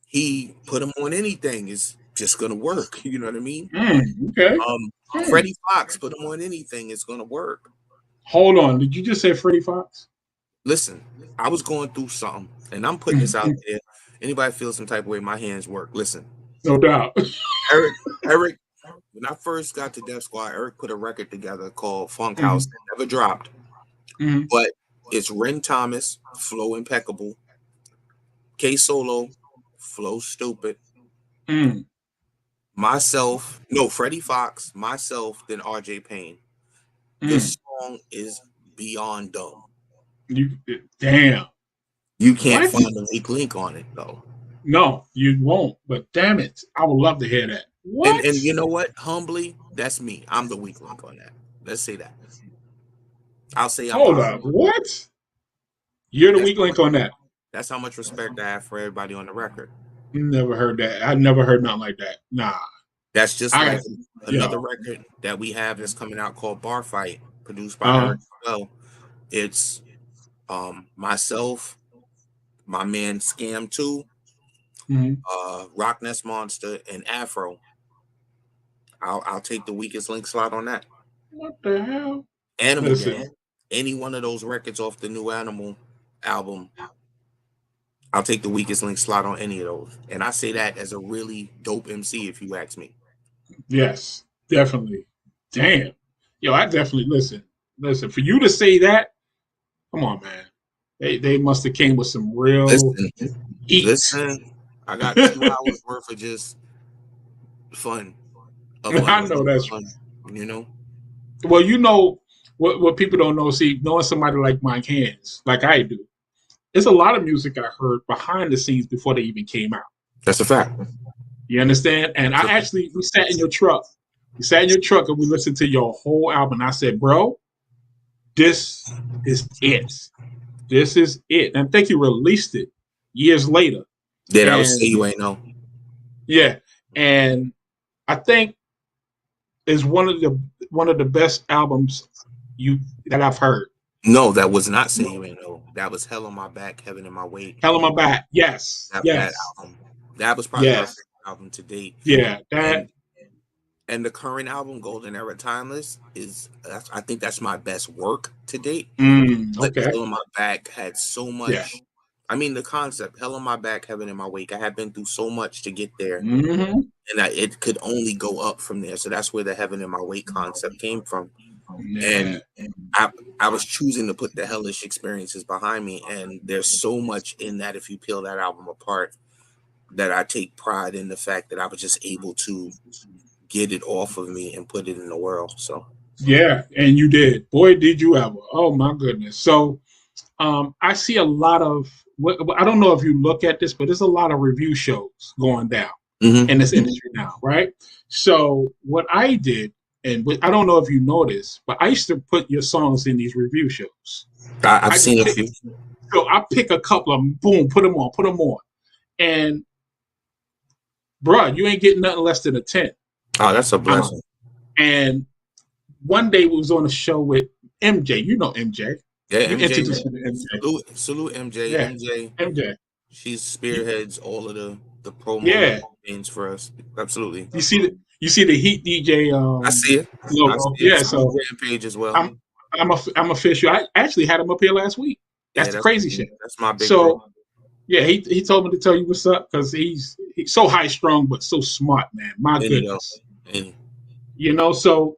he put him on anything, it's just gonna work. You know what I mean? Okay. Freddie Fox, put him on anything, it's gonna work. Hold on. Did you just say Freddie Fox? Listen, I was going through something, and I'm putting this out there. Anybody feel some type of way, my hands work. Listen. No doubt. Eric, when I first got to Def Squad, Eric put a record together called Funk House that never dropped. But it's Ren Thomas, flow impeccable. K Solo, flow stupid. Myself, no, Freddie Fox, myself, then RJ Payne. The song is beyond dumb. Damn. You can't find a weak link on it, though. No, you won't. But damn it, I would love to hear that. What? And you know what? Humbly, that's me. I'm the weak link on that. Let's say that. I'll say I'm Hold up. What? You're the weak link on that. That's how much respect I have for everybody on the record. Never heard that. I never heard nothing like that. Nah. That's just like another record that we have that's coming out called Bar Fight, produced by Eric as well. It's myself, my man Scam 2, Rock Nest Monster, and Afro. I'll take the weakest link slot on that. What the hell? Animal Gang. Any one of those records off the new Animal album, I'll take the weakest link slot on any of those. And I say that as a really dope MC, if you ask me. Yes, definitely. Damn. Yo, I definitely listen. For you to say that, come on, man. They must have came with some real Listen, I got 2 hours worth of just fun. I know that's fun, you know. Well, you know what people don't know. See, knowing somebody like Mic Handz, like I do, there's a lot of music I heard behind the scenes before they even came out. That's a fact. You understand? And we sat in your truck. We sat in your truck and we listened to your whole album. I said, bro, this is it. This is it. And I think you released it years later. Yeah, that was Say You Ain't Know. Yeah. And I think it's one of the best albums that I've heard. No, that was not Say You Ain't Know. That was Hell on My Back, Heaven in My Way. Hell on My Back. Yes. That album. That was probably my favorite album to date. Yeah. And the current album, Golden Era Timeless, I think that's my best work to date. Okay. Hell on My Back had so much. Yeah. I mean, the concept, Hell on My Back, Heaven in My Wake, I had been through so much to get there. And it could only go up from there. So that's where the Heaven in My Wake concept came from. And I was choosing to put the hellish experiences behind me. And there's so much in that, if you peel that album apart, that I take pride in the fact that I was just able to get it off of me and put it in the world. So yeah, and you did. Boy, did you ever. Oh my goodness. So I see a lot of I don't know if you look at this, but there's a lot of review shows going down in this industry now, right? So what I did, and I don't know if you know this, but I used to put your songs in these review shows. I've seen a few. So I pick a couple of them, boom, put them on. And bruh, you ain't getting nothing less than a 10. Oh, that's a blessing. And one day we was on a show with MJ. You know MJ. Yeah, MJ. MJ. Salute MJ. Yeah. MJ. She spearheads all of the promo campaigns for us. Absolutely. You see the Heat DJ. I see it. Logo. I see it. Yeah, so page as well. I'm official. I actually had him up here last week. That's the crazy shit. That's my big. So yeah, he told me to tell you what's up because he's so high strung but so smart, man. My goodness. You know, so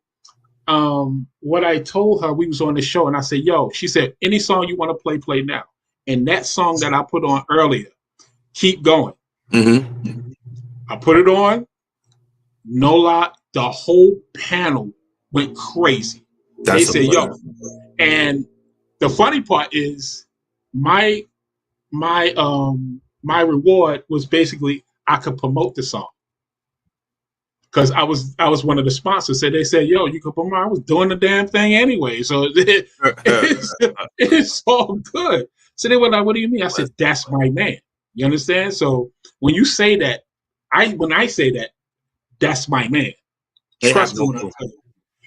what I told her, we was on the show and I said, yo, she said, any song you want to play now. And that song that I put on earlier, Keep Going. I put it on, no lie, the whole panel went crazy. They said, yo, and the funny part is my reward was basically I could promote the song. Because I was one of the sponsors. So they said, yo, you could promote. I was doing the damn thing anyway. So it's all good. So they were like, what do you mean? I said, that's my man. You understand? So when you say that, when I say that, that's my man. Trust me,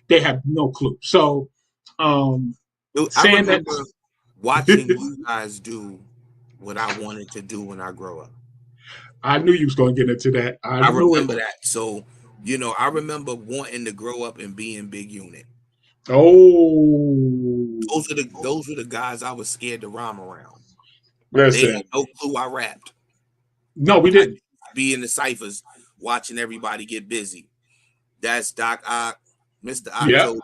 they have no clue. So saying that, watching you guys do what I wanted to do when I grow up. I knew you was going to get into that. I remember that. So, you know, I remember wanting to grow up and be in Big Unit. Oh, those were the guys I was scared to rhyme around. Listen. They had no clue I rapped. No, we didn't. Be in the ciphers watching everybody get busy. That's Doc Ock, Mr. October.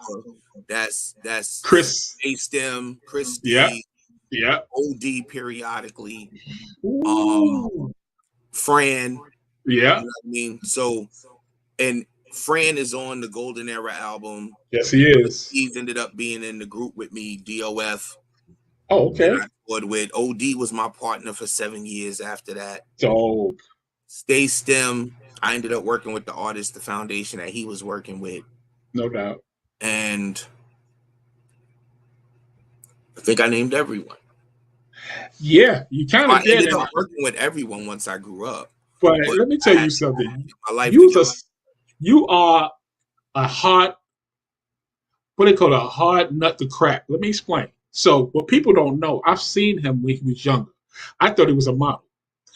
That's Chris A-Stem, Chris D. Yeah. OD periodically. Ooh. Fran. Yeah. You know what I mean? So, and Fran is on the Golden Era album. Yes, he is. He's ended up being in the group with me, DOF. Oh, okay. With OD was my partner for 7 years after that. Dope. Stay STEM. I ended up working with the artist, the foundation that he was working with. No doubt. And I think I named everyone. Yeah, you kind of did. I ended up working with everyone once I grew up. But let me tell you something. My life you are a hard, what they call a hard nut to crack. Let me explain. So what people don't know, I've seen him when he was younger. I thought he was a model.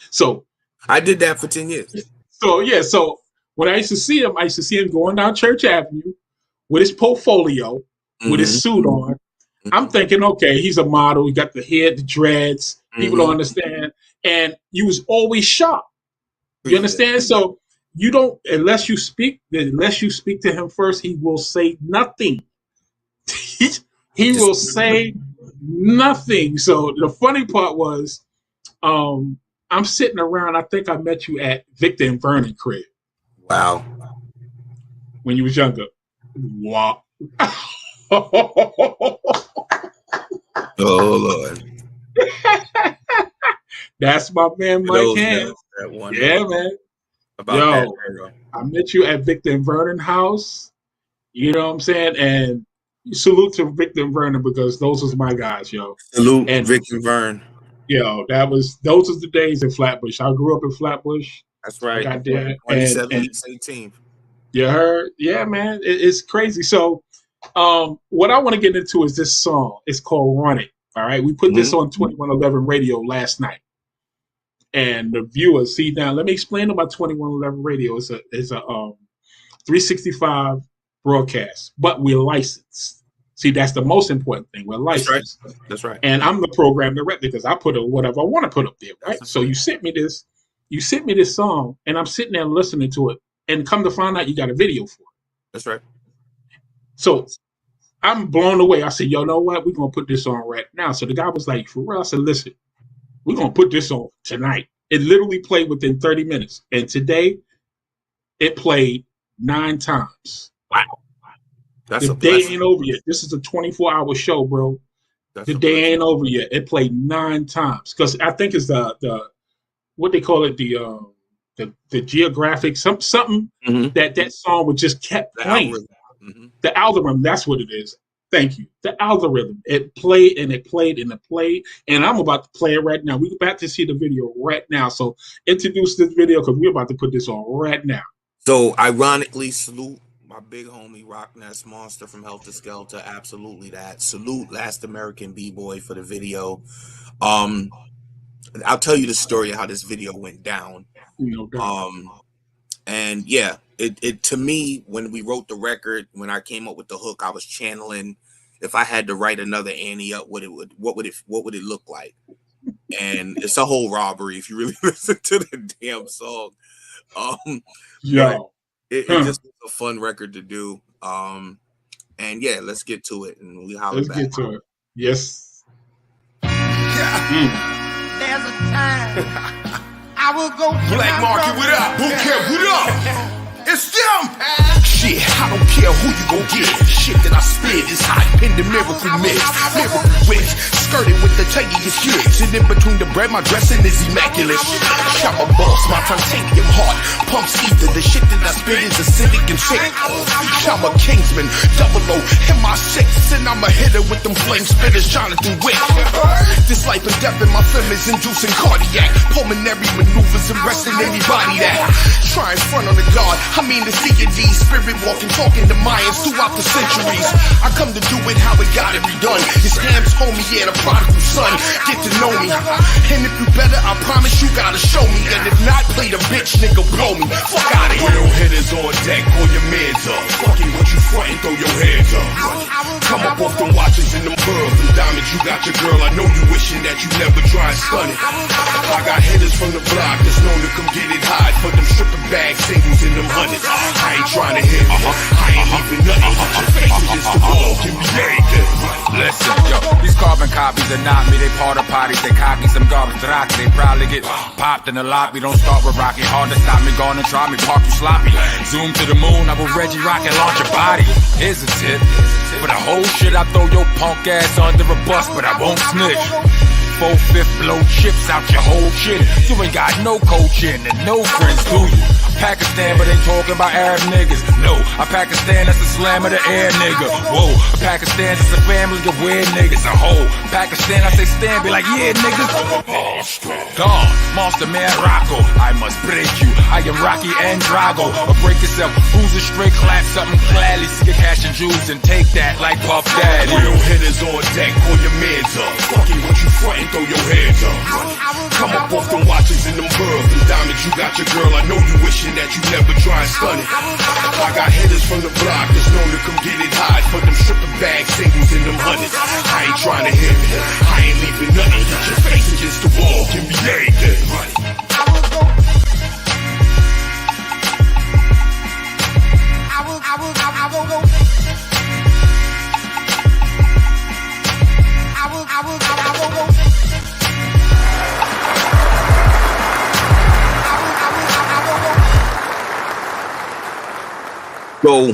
So I did that for 10 years. So when I used to see him going down Church Avenue with his portfolio, with his suit on. I'm thinking, okay, he's a model. He got the hair, the dreads. People don't understand. And you was always sharp. You understand? So you don't, unless you speak to him first, he will say nothing. he will say nothing. So the funny part was, I'm sitting around. I think I met you at Victor and Vernon crib. Wow. When you was younger. Wow. Oh Lord. That's my man, Mic Handz. Yeah, man. I met you at Victor and Vernon house. You know what I'm saying? And salute to Victor and Vernon because those was my guys, yo. Salute and Victor and Vernon. Yo, those was the days in Flatbush. I grew up in Flatbush. That's right. Got there. 18th. You heard? Yeah, man. It's crazy. So what I want to get into is this song. It's called Run It. All right. We put this on 2111 radio last night. And the viewers see now. Let me explain about 2111 radio. It's a 365 broadcast, but we're licensed. See, that's the most important thing. We're licensed. That's right. And I'm the program director because I put whatever I want to put up there, right? So you sent me this song, and I'm sitting there listening to it, and come to find out you got a video for it. That's right. So I'm blown away. I said, yo, know what? We're going to put this on right now. So the guy was like, for real? I said, listen, we're going to put this on tonight. It literally played within 30 minutes. And today, it played 9 times. Wow. The day ain't over yet. This is a 24-hour show, bro. The day ain't over yet. It played 9 times. Because I think it's the what they call it, the geographic, something that song would just kept playing. The algorithm, that's what it is. Thank you. The algorithm. It played and it played and it played. And I'm about to play it right now. We're about to see the video right now. So introduce this video because we're about to put this on right now. So ironically, salute my big homie Rock Ness Monster from Helter Skelter. Absolutely that. Salute Last American B-Boy for the video. I'll tell you the story of how this video went down. And yeah, it to me, when we wrote the record, when I came up with the hook, I was channeling if I had to write another Annie up, what would it look like? And it's a whole robbery if you really listen to the damn song. It just was a fun record to do. And yeah, let's get to it and we holler back. Let's get to it. Yes. There's a time I will go to Black Market, what up? Boot Camp, what up? It's them! Shit, I don't care who you gon' get. Shit that I spit is hot in the miracle mix. Miracle witch, skirted with the tiniest hits. And in between the bread, my dressing is immaculate. Shop a boss, my titanium heart. Pumps ether, the shit that I spit is acidic and sick. I'm a Kingsman, 00 in my 6. And I'm a hitter with them flame spitters, Jonathan Wick. This life and death in my film is inducing cardiac. Pulmonary maneuvers and resting anybody that try and front on the guard. I mean the C&D spirit walking, talking to Mayans throughout the centuries. I come to do it how it gotta be done. His hands homie, yeah, the prodigal son. Get to know me. And if you better, I promise you gotta show me. And if not, play the bitch, nigga, blow me. Fuck out of here. Real hitters on deck, pull your mans up. Fucking what you frontin', throw your hands up. you got your girl, I know you wishing that you never tried stunning. I got hitters from the block that's known to come get it hot for them stripping bag singles in them hundreds. I ain't trying to hit, I ain't leaving nothing. Your face against the wall, give me everything. Listen, yo, these carbon copies are not me, they porta potties, they cocky, some garbage rocky. They probably get popped in the lobby, don't start with Rocky. Hard to stop me, gonna try me, park you sloppy. Zoom to the moon, I will Reggie Rock and launch your body. Here's a tip, for the whole shit I throw your punk ass under a bus, but I won't snitch. 4/5 blow chips out your whole shit. You ain't got no coaching and no friends, do you? Pakistan, but ain't talking about Arab niggas. No, a Pakistan, that's a slam of the air nigga. Whoa, a Pakistan, that's a family of weird niggas. A whole Pakistan, I say stand, be like, yeah, niggas. Gone, Monster Man Rocco. I must break you. I am Rocky and Drago. Or break yourself. Who's a straight clap? Something gladly. See your cash and jewels and take that like Puff Daddy. Real hitters on deck, pull your mans up. Fucking what you frontin', throw your hands up. Come up off them watches in them pearls. Them diamonds, you got your girl, I know you wishing that you never tried stunning. I got hitters from the block that's known to come get it hot for them stripping bag singles in them hundreds. I ain't trying to hit me, I ain't leaving nothing. Get your face against the wall, give me everything. So,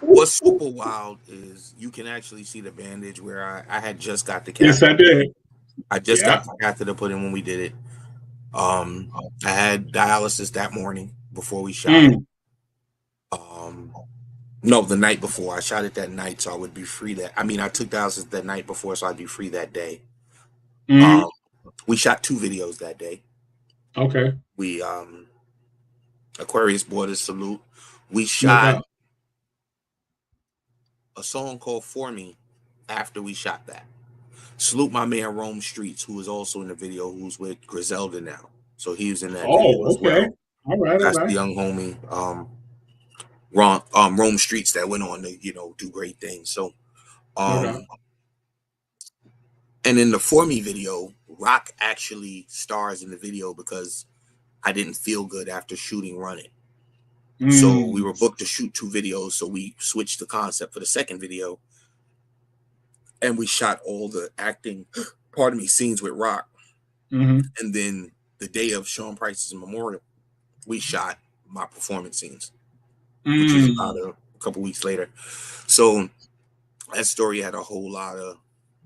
what's super wild is you can actually see the bandage where I had just got the catheter. Yes, I did. I just got the catheter put in when we did it. I had dialysis that morning before we shot it. No, the night before. I shot it that night, so I would be free that. I mean, I took dialysis that night before, so I'd be free that day. We shot 2 videos that day. Okay. We Aquarius Borders Salute. We shot a song called For Me after we shot that. Salute my man Rome Streets, who is also in the video, who's with Griselda now. So he was in that video as well. All right. That's the young homie. Rome Streets that went on to, do great things. So and in the For Me video, Rock actually stars in the video because I didn't feel good after shooting Run It. So we were booked to shoot 2 videos, so we switched the concept for the second video, and we shot all the acting, scenes with Rock. And then the day of Sean Price's memorial, we shot my performance scenes, which is about a couple weeks later. So that story had a whole lot of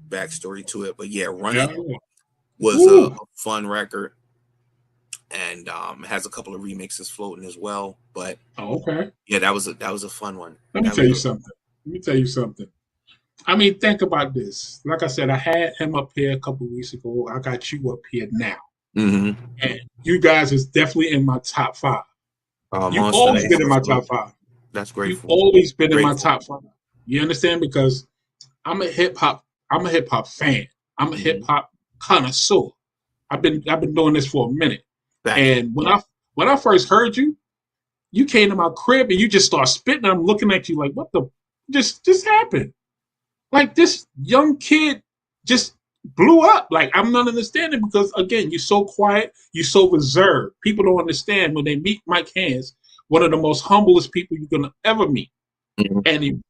backstory to it, but yeah, Run It was a fun record. And has a couple of remixes floating as well. But yeah, that was a fun one. Let me tell you something. I mean, think about this. Like I said, I had him up here a couple of weeks ago. I got you up here now, and you guys is definitely in my top 5. You've always been in my top 5. That's great. You've always been in my top 5. You understand? Because I'm a hip hop fan. I'm a hip hop connoisseur. I've been doing this for a minute. And when I first heard you came to my crib and you just start spitting. I'm looking at you like, what the just happened? Like this young kid just blew up. Like I'm not understanding because again, you're so quiet, you're so reserved. People don't understand when they meet Mic Handz, one of the most humblest people you're gonna ever meet. And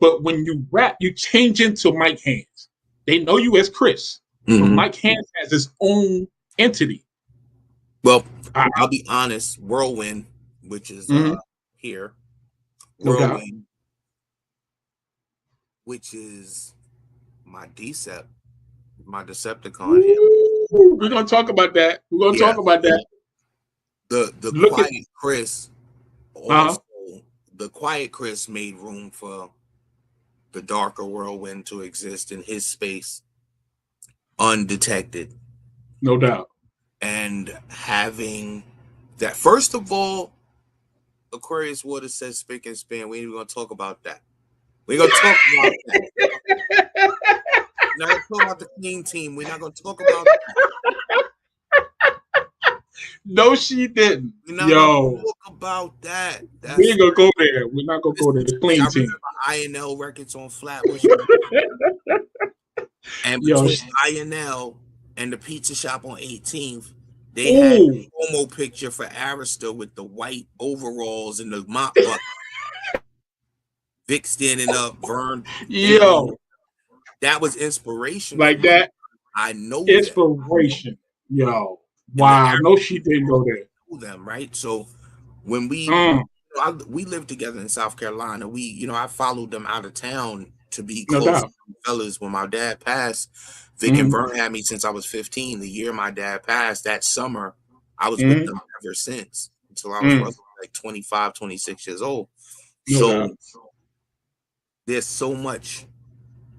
but when you rap, you change into Mic Handz. They know you as Chris. But Mic Handz has his own entity. Well, I'll be honest. Whirlwind, which is here, Whirlwind, which is my Decepticon here. We're gonna talk about that. The quiet Chris. Also, the quiet Chris made room for the darker Whirlwind to exist in his space, undetected. No doubt. And having that, first of all, Aquarius Water says spick and span. We ain't even gonna talk about that. We're gonna talk about that. We're not gonna talk about the clean team. We're not gonna talk about that. No, she didn't. We're not gonna talk about that. We ain't gonna go there. We're not gonna go there. The clean team. INL records on Flatbush. And Yo, between INL and the pizza shop on 18th, they had a promo picture for Arista with the white overalls and the mop bucket. Vic standing up, Vern. Yo, that was inspiration. Like that. I know inspiration. Yo, wow. No, she didn't go there. Them right. So when we we lived together in South Carolina, I followed them out of town to be close to fellas. When my dad passed, Vic and Vern had me since I was 15. The year my dad passed, that summer, I was with them ever since until I was roughly like 25, 26 years old. So there's so much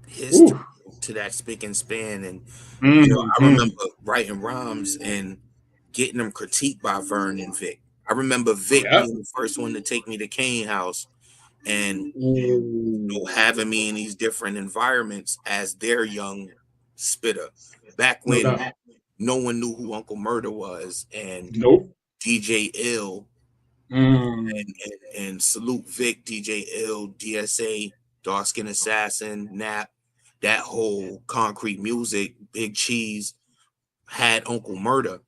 history to that spick and span, and I remember writing rhymes and getting them critiqued by Vern and Vic. I remember Vic being the first one to take me to Kane House and having me in these different environments as their young spitter. Back when no one knew who Uncle Murder was, and DJ Ill and Salute Vic, DJ Ill, DSA, Dark Skin Assassin, Nap, that whole Concrete Music, Big Cheese had Uncle Murder.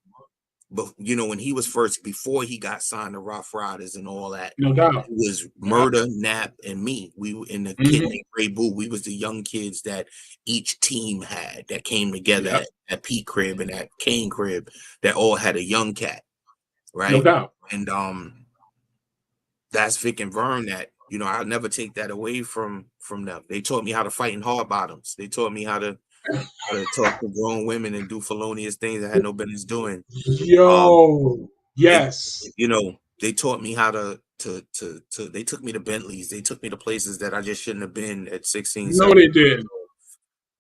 But when he was first, before he got signed to Rough Riders and all that, it was Murder, Nap, and me. We were in the kid named Ray Boo. We was the young kids that each team had that came together at Pete Crib and at Kane Crib that all had a young cat, right? No doubt. And that's Vic and Vern that, I'll never take that away from them. They taught me how to fight in hard bottoms. They taught me how to talk to grown women and do felonious things I had no business doing. Yo, yes. They taught me how to they took me to Bentleys. They took me to places that I just shouldn't have been at 16. No, they did.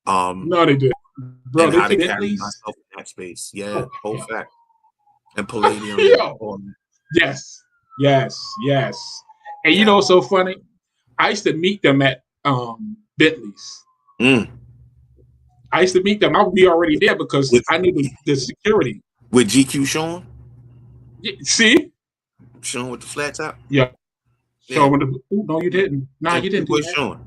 No, they did. Bro, and how to carry myself in that space. Yeah, whole fact. And Palladium. Yes. And it's so funny? I used to meet them at Bentley's. I used to meet them. I would be already there because I knew the security. With GQ Sean? See? Sean with the flat top? Yeah. Sean with the... Oh, no, you didn't. Nah, you didn't do that. Sean.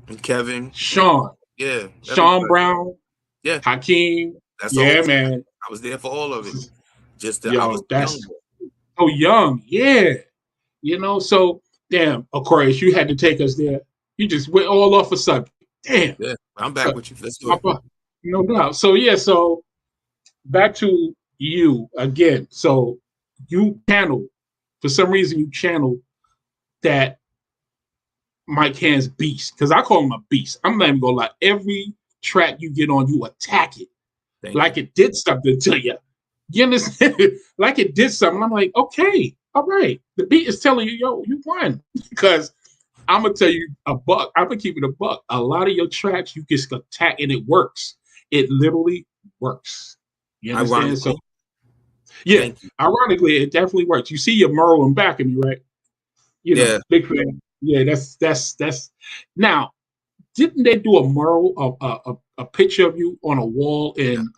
And Kevin. Sean. Yeah. Sean Brown. Yeah. Hakeem. That's man. I was there for all of it. Just I was young. Yeah. So, damn, of course, you had to take us there. You just went all off a subject. Damn. Yeah, I'm back with you. Let's do it. No doubt. So back to you again. So you channeled, for some reason, that Mic Handz beast, because I call him a beast. I'm not even gonna lie. Every track you get on, you attack it like it did something to you. You understand? Like it did something. I'm like, okay, all right. The beat is telling you, yo, you won. Because I'm gonna tell you I'm gonna keep it a buck. A lot of your tracks you just attack and it works. It literally works. You understand? So ironically, it definitely works. You see your Merle in back of me, right? Big fan. Yeah, that's now. Didn't they do a Merle, a picture of you on a wall in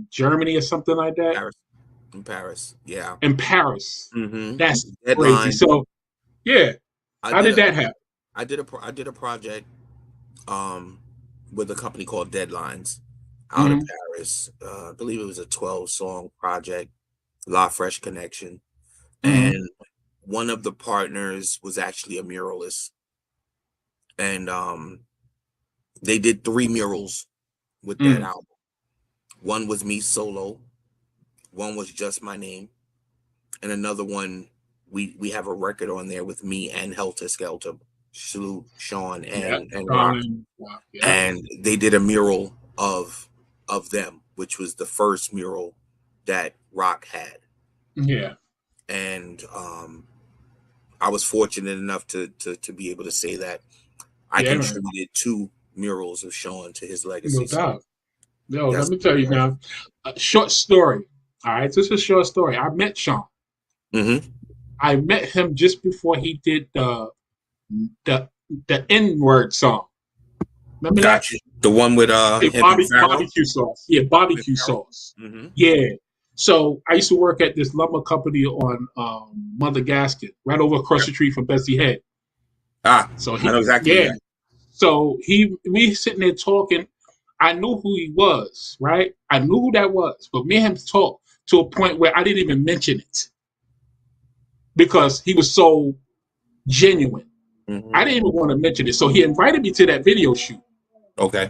Germany or something like that? In Paris, yeah. In Paris. Mm-hmm. That's crazy. So yeah. How did that happen? I did a project with a company called Deadlines out of Paris. I believe it was a 12-song project, La Fresh Connection. And one of the partners was actually a muralist. And they did 3 murals with that album. One was me solo. One was just my name. And another one, we have a record on there with me and Helter Skelter. Salute Sean and Rock. And they did a mural of them, which was the first mural that Rock had. Yeah. And I was fortunate enough to be able to say that I contributed 2 murals of Sean to his legacy. No doubt. Let me tell you now. A short story. All right, this is a short story. I met Sean. I met him just before he did the N-word song. Remember that? The one with barbecue sauce. Yeah, barbecue sauce. Yeah. So I used to work at this lumber company on Mother Gasket, right over across the street from Bessie Head. So I know exactly. Yeah. So we sitting there talking. I knew who he was, right? I knew who that was, but me and him talked to a point where I didn't even mention it because he was so genuine. I didn't even want to mention it. So he invited me to that video shoot. Okay.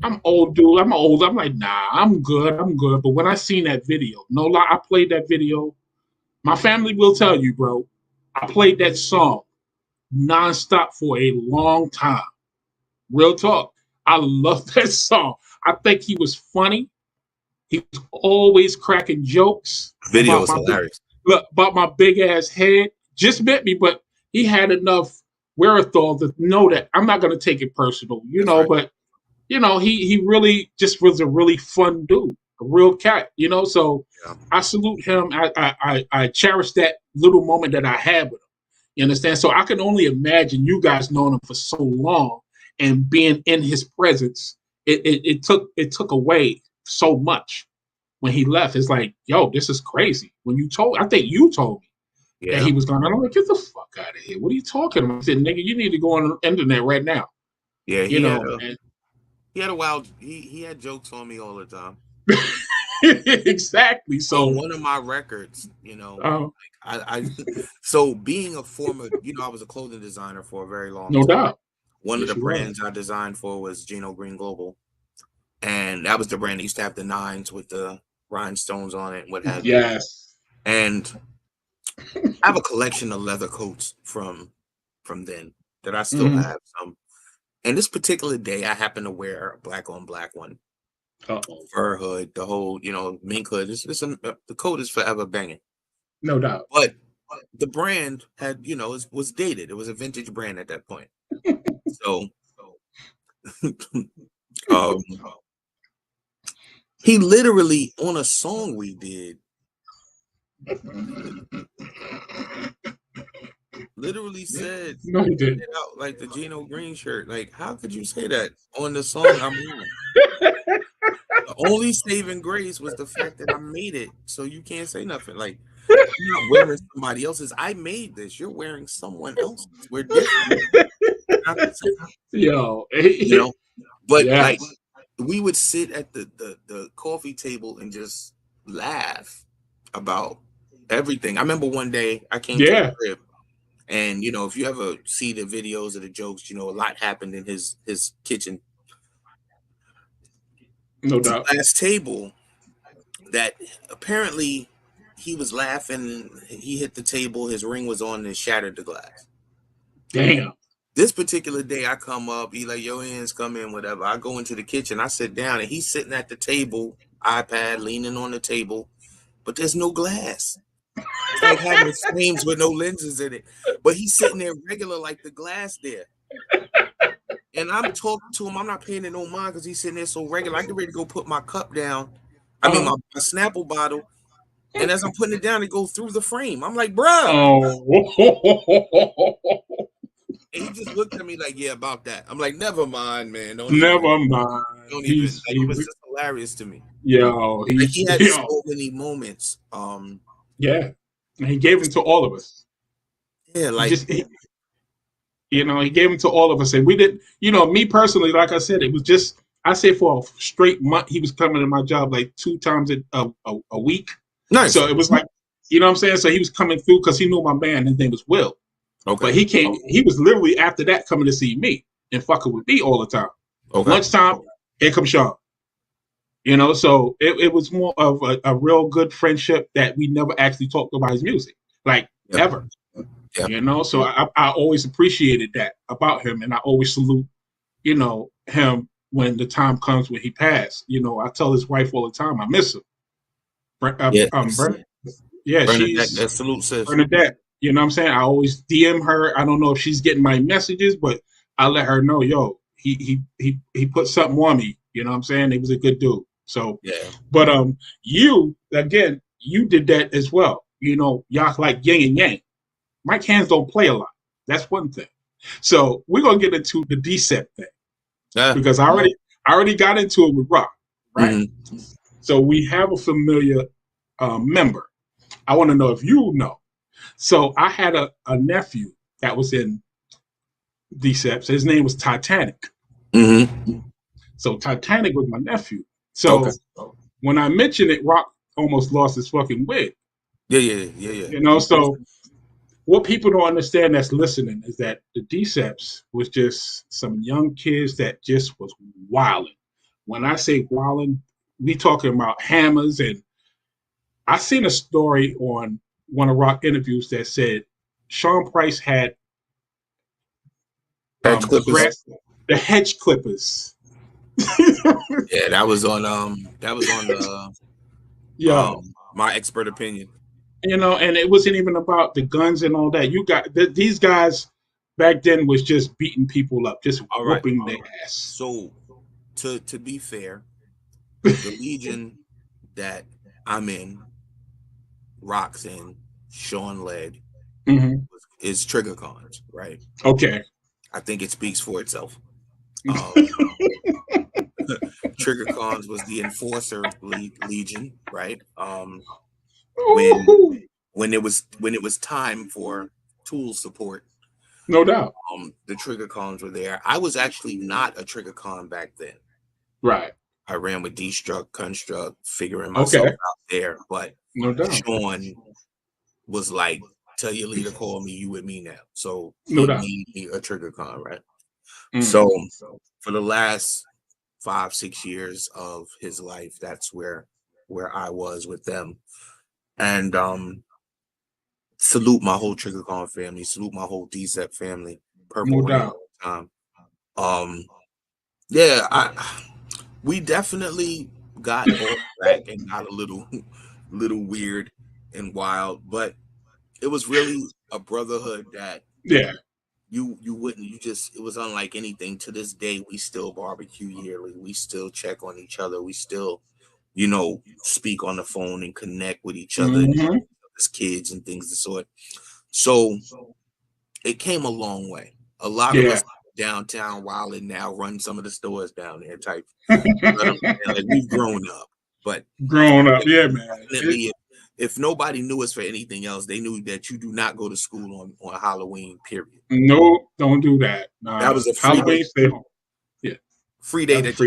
I'm old, dude. I'm old. I'm like, nah, I'm good. But when I seen that video, no lie, I played that video. My family will tell you, bro. I played that song nonstop for a long time. Real talk. I love that song. I think he was funny. He was always cracking jokes. Video is hilarious. About my big ass head. Just met me, but he had enough wherewithal to know that I'm not going to take it personal, right. But, he really just was a really fun dude, a real cat, so I salute him. I cherish that little moment that I had with him. You understand? So I can only imagine you guys knowing him for so long and being in his presence. It took away so much when he left. It's like, yo, this is crazy. I think you told me that he was gone. I'm like, get the fuck out of here. What are you talking about? I said, nigga, you need to go on the internet right now. Yeah, he had a wild. He had jokes on me all the time. Exactly. So one of my records, so being a former, I was a clothing designer for a very long time. No doubt. One of the brands I designed for was Gino Green Global, and that was the brand that used to have the 9s with the rhinestones on it and what have you. Yes. And I have a collection of leather coats from then that I still have some. And this particular day, I happened to wear a black on black one. Fur hood, the whole, mink hood. The coat is forever banging. No doubt. But the brand had, was dated. It was a vintage brand at that point. So, he literally, on a song we did, literally said, no, he didn't. Out like the Gino Green shirt. Like, how could you say that on the song I'm on? The only saving grace was the fact that I made it, so you can't say nothing. Like, I'm not wearing somebody else's. I made this. You're wearing someone else's. We're different. Yo, but like, we would sit at the coffee table and just laugh about everything. I remember one day I came to the crib. And, if you ever see the videos of the jokes, a lot happened in his kitchen. No doubt. The last table that apparently he was laughing. He hit the table. His ring was on and shattered the glass. Damn. This particular day, I come up. He like, your hands come in, whatever. I go into the kitchen. I sit down, and he's sitting at the table, iPad, leaning on the table, but there's no glass. It's like having frames with no lenses in it. But he's sitting there regular like the glass there. And I'm talking to him. I'm not paying it no mind because he's sitting there so regular. I get ready to go put my cup down. I mean, my Snapple bottle. And as I'm putting it down, it goes through the frame. I'm like, bro. And he just looked at me like, yeah, about that. I'm like, never mind, man. Never mind. Don't even. Like, it was just hilarious to me. Yo, he had so many moments. Yeah, and he gave them to all of us. Yeah, like he gave them to all of us, and we didn't. Me personally, like I said, it was just I say for a straight month, he was coming to my job like 2 times a week. Nice. So it was like, what I'm saying. So he was coming through because he knew my man. His name was Will. Okay. But he came. He was literally after that coming to see me and fucking with me all the time. Okay. Lunchtime, here comes Sean. So it was more of a real good friendship that we never actually talked about his music, like ever. Yeah. So I always appreciated that about him, and I always salute, him when the time comes when he passed. I tell his wife all the time, I miss him. Bernadette, she's salute sis. Bernadette. You know what I'm saying? I always DM her. I don't know if she's getting my messages, but I let her know, yo, he put something on me. You know what I'm saying? He was a good dude. So, but you again, you did that as well. Y'all like yin and yang. Mic Handz don't play a lot. That's one thing. So we're gonna get into the DCEP thing because I already got into it with Rock, right? Mm-hmm. So we have a familiar member. I want to know if you know. So I had a nephew that was in DCEP. So his name was Titanic. Mm-hmm. So Titanic was my nephew. So when I mentioned it, Rock almost lost his fucking wig. Yeah. You know, so what people don't understand that's listening is that the Deceps was just some young kids that just was wilding. When I say wilding, we talking about hammers. And I seen a story on one of Rock interviews that said Sean Price had the hedge clippers. Yeah, that was on My Expert Opinion. You know, and it wasn't even about the guns and all that. You got these guys back then was just beating people up, just whooping their ass. So, to be fair, the Legion that I'm in, Rock's in, Sean led, is Trigger Cons, right? Okay. I think it speaks for itself. Trigger Cons was the enforcer Legion, right? When it was time for tool support, no doubt, the Trigger Cons were there. I was actually not a Trigger Con back then, right? I ran with Destruct, Construct, figuring myself out there. But no doubt, Sean was like, "Tell your leader, call me. You with me now." So he made me a Trigger Con, right? So for the last 5-6 years of his life, that's where I was with them. And salute my whole Trigger Con family, salute my whole DSEP family, Purple Rain all the time. We definitely got off track and got a little weird and wild, but it was really a brotherhood that you it was unlike anything. To this day, we still barbecue yearly. We still check on each other. We still, speak on the phone and connect with each other as kids and things of the sort. So it came a long way. A lot of us downtown wilding now run some of the stores down there type. Like we've grown up, but yeah, man. If nobody knew us for anything else, they knew that you do not go to school on Halloween, period. No, don't do that. That was a free Halloween, day. stay home. Yeah. Free day that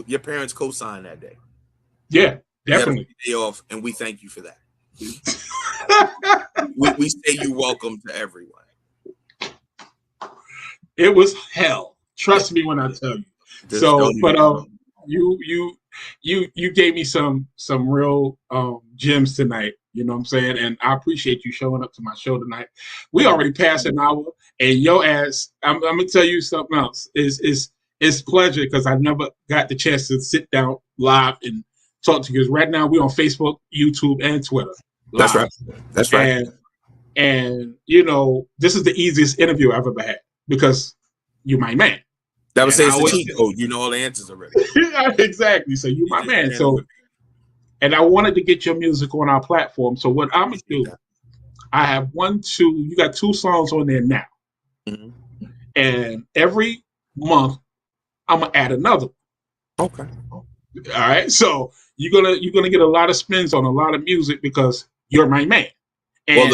your parents co-signed that day. Yeah, definitely. Day off, and we thank you for that. we say you welcome to everyone. It was hell. Trust me when I tell you. You gave me some real gems tonight. You know what I'm saying? And I appreciate you showing up to my show tonight. We already passed an hour, and your ass. I'm gonna tell you something else. It's pleasure because I never got the chance to sit down live and talk to you. Because right now we're on Facebook, YouTube, and Twitter. Live. That's right. And this is the easiest interview I've ever had because you're my man. That would say it's the cheat code. You know all the answers already. Exactly. So you're my man. So, and I wanted to get your music on our platform. So what I'm gonna do, I have you got 2 songs on there now, and every month I'm gonna add another one. Okay. All right. So you're gonna get a lot of spins on a lot of music because you're my man. And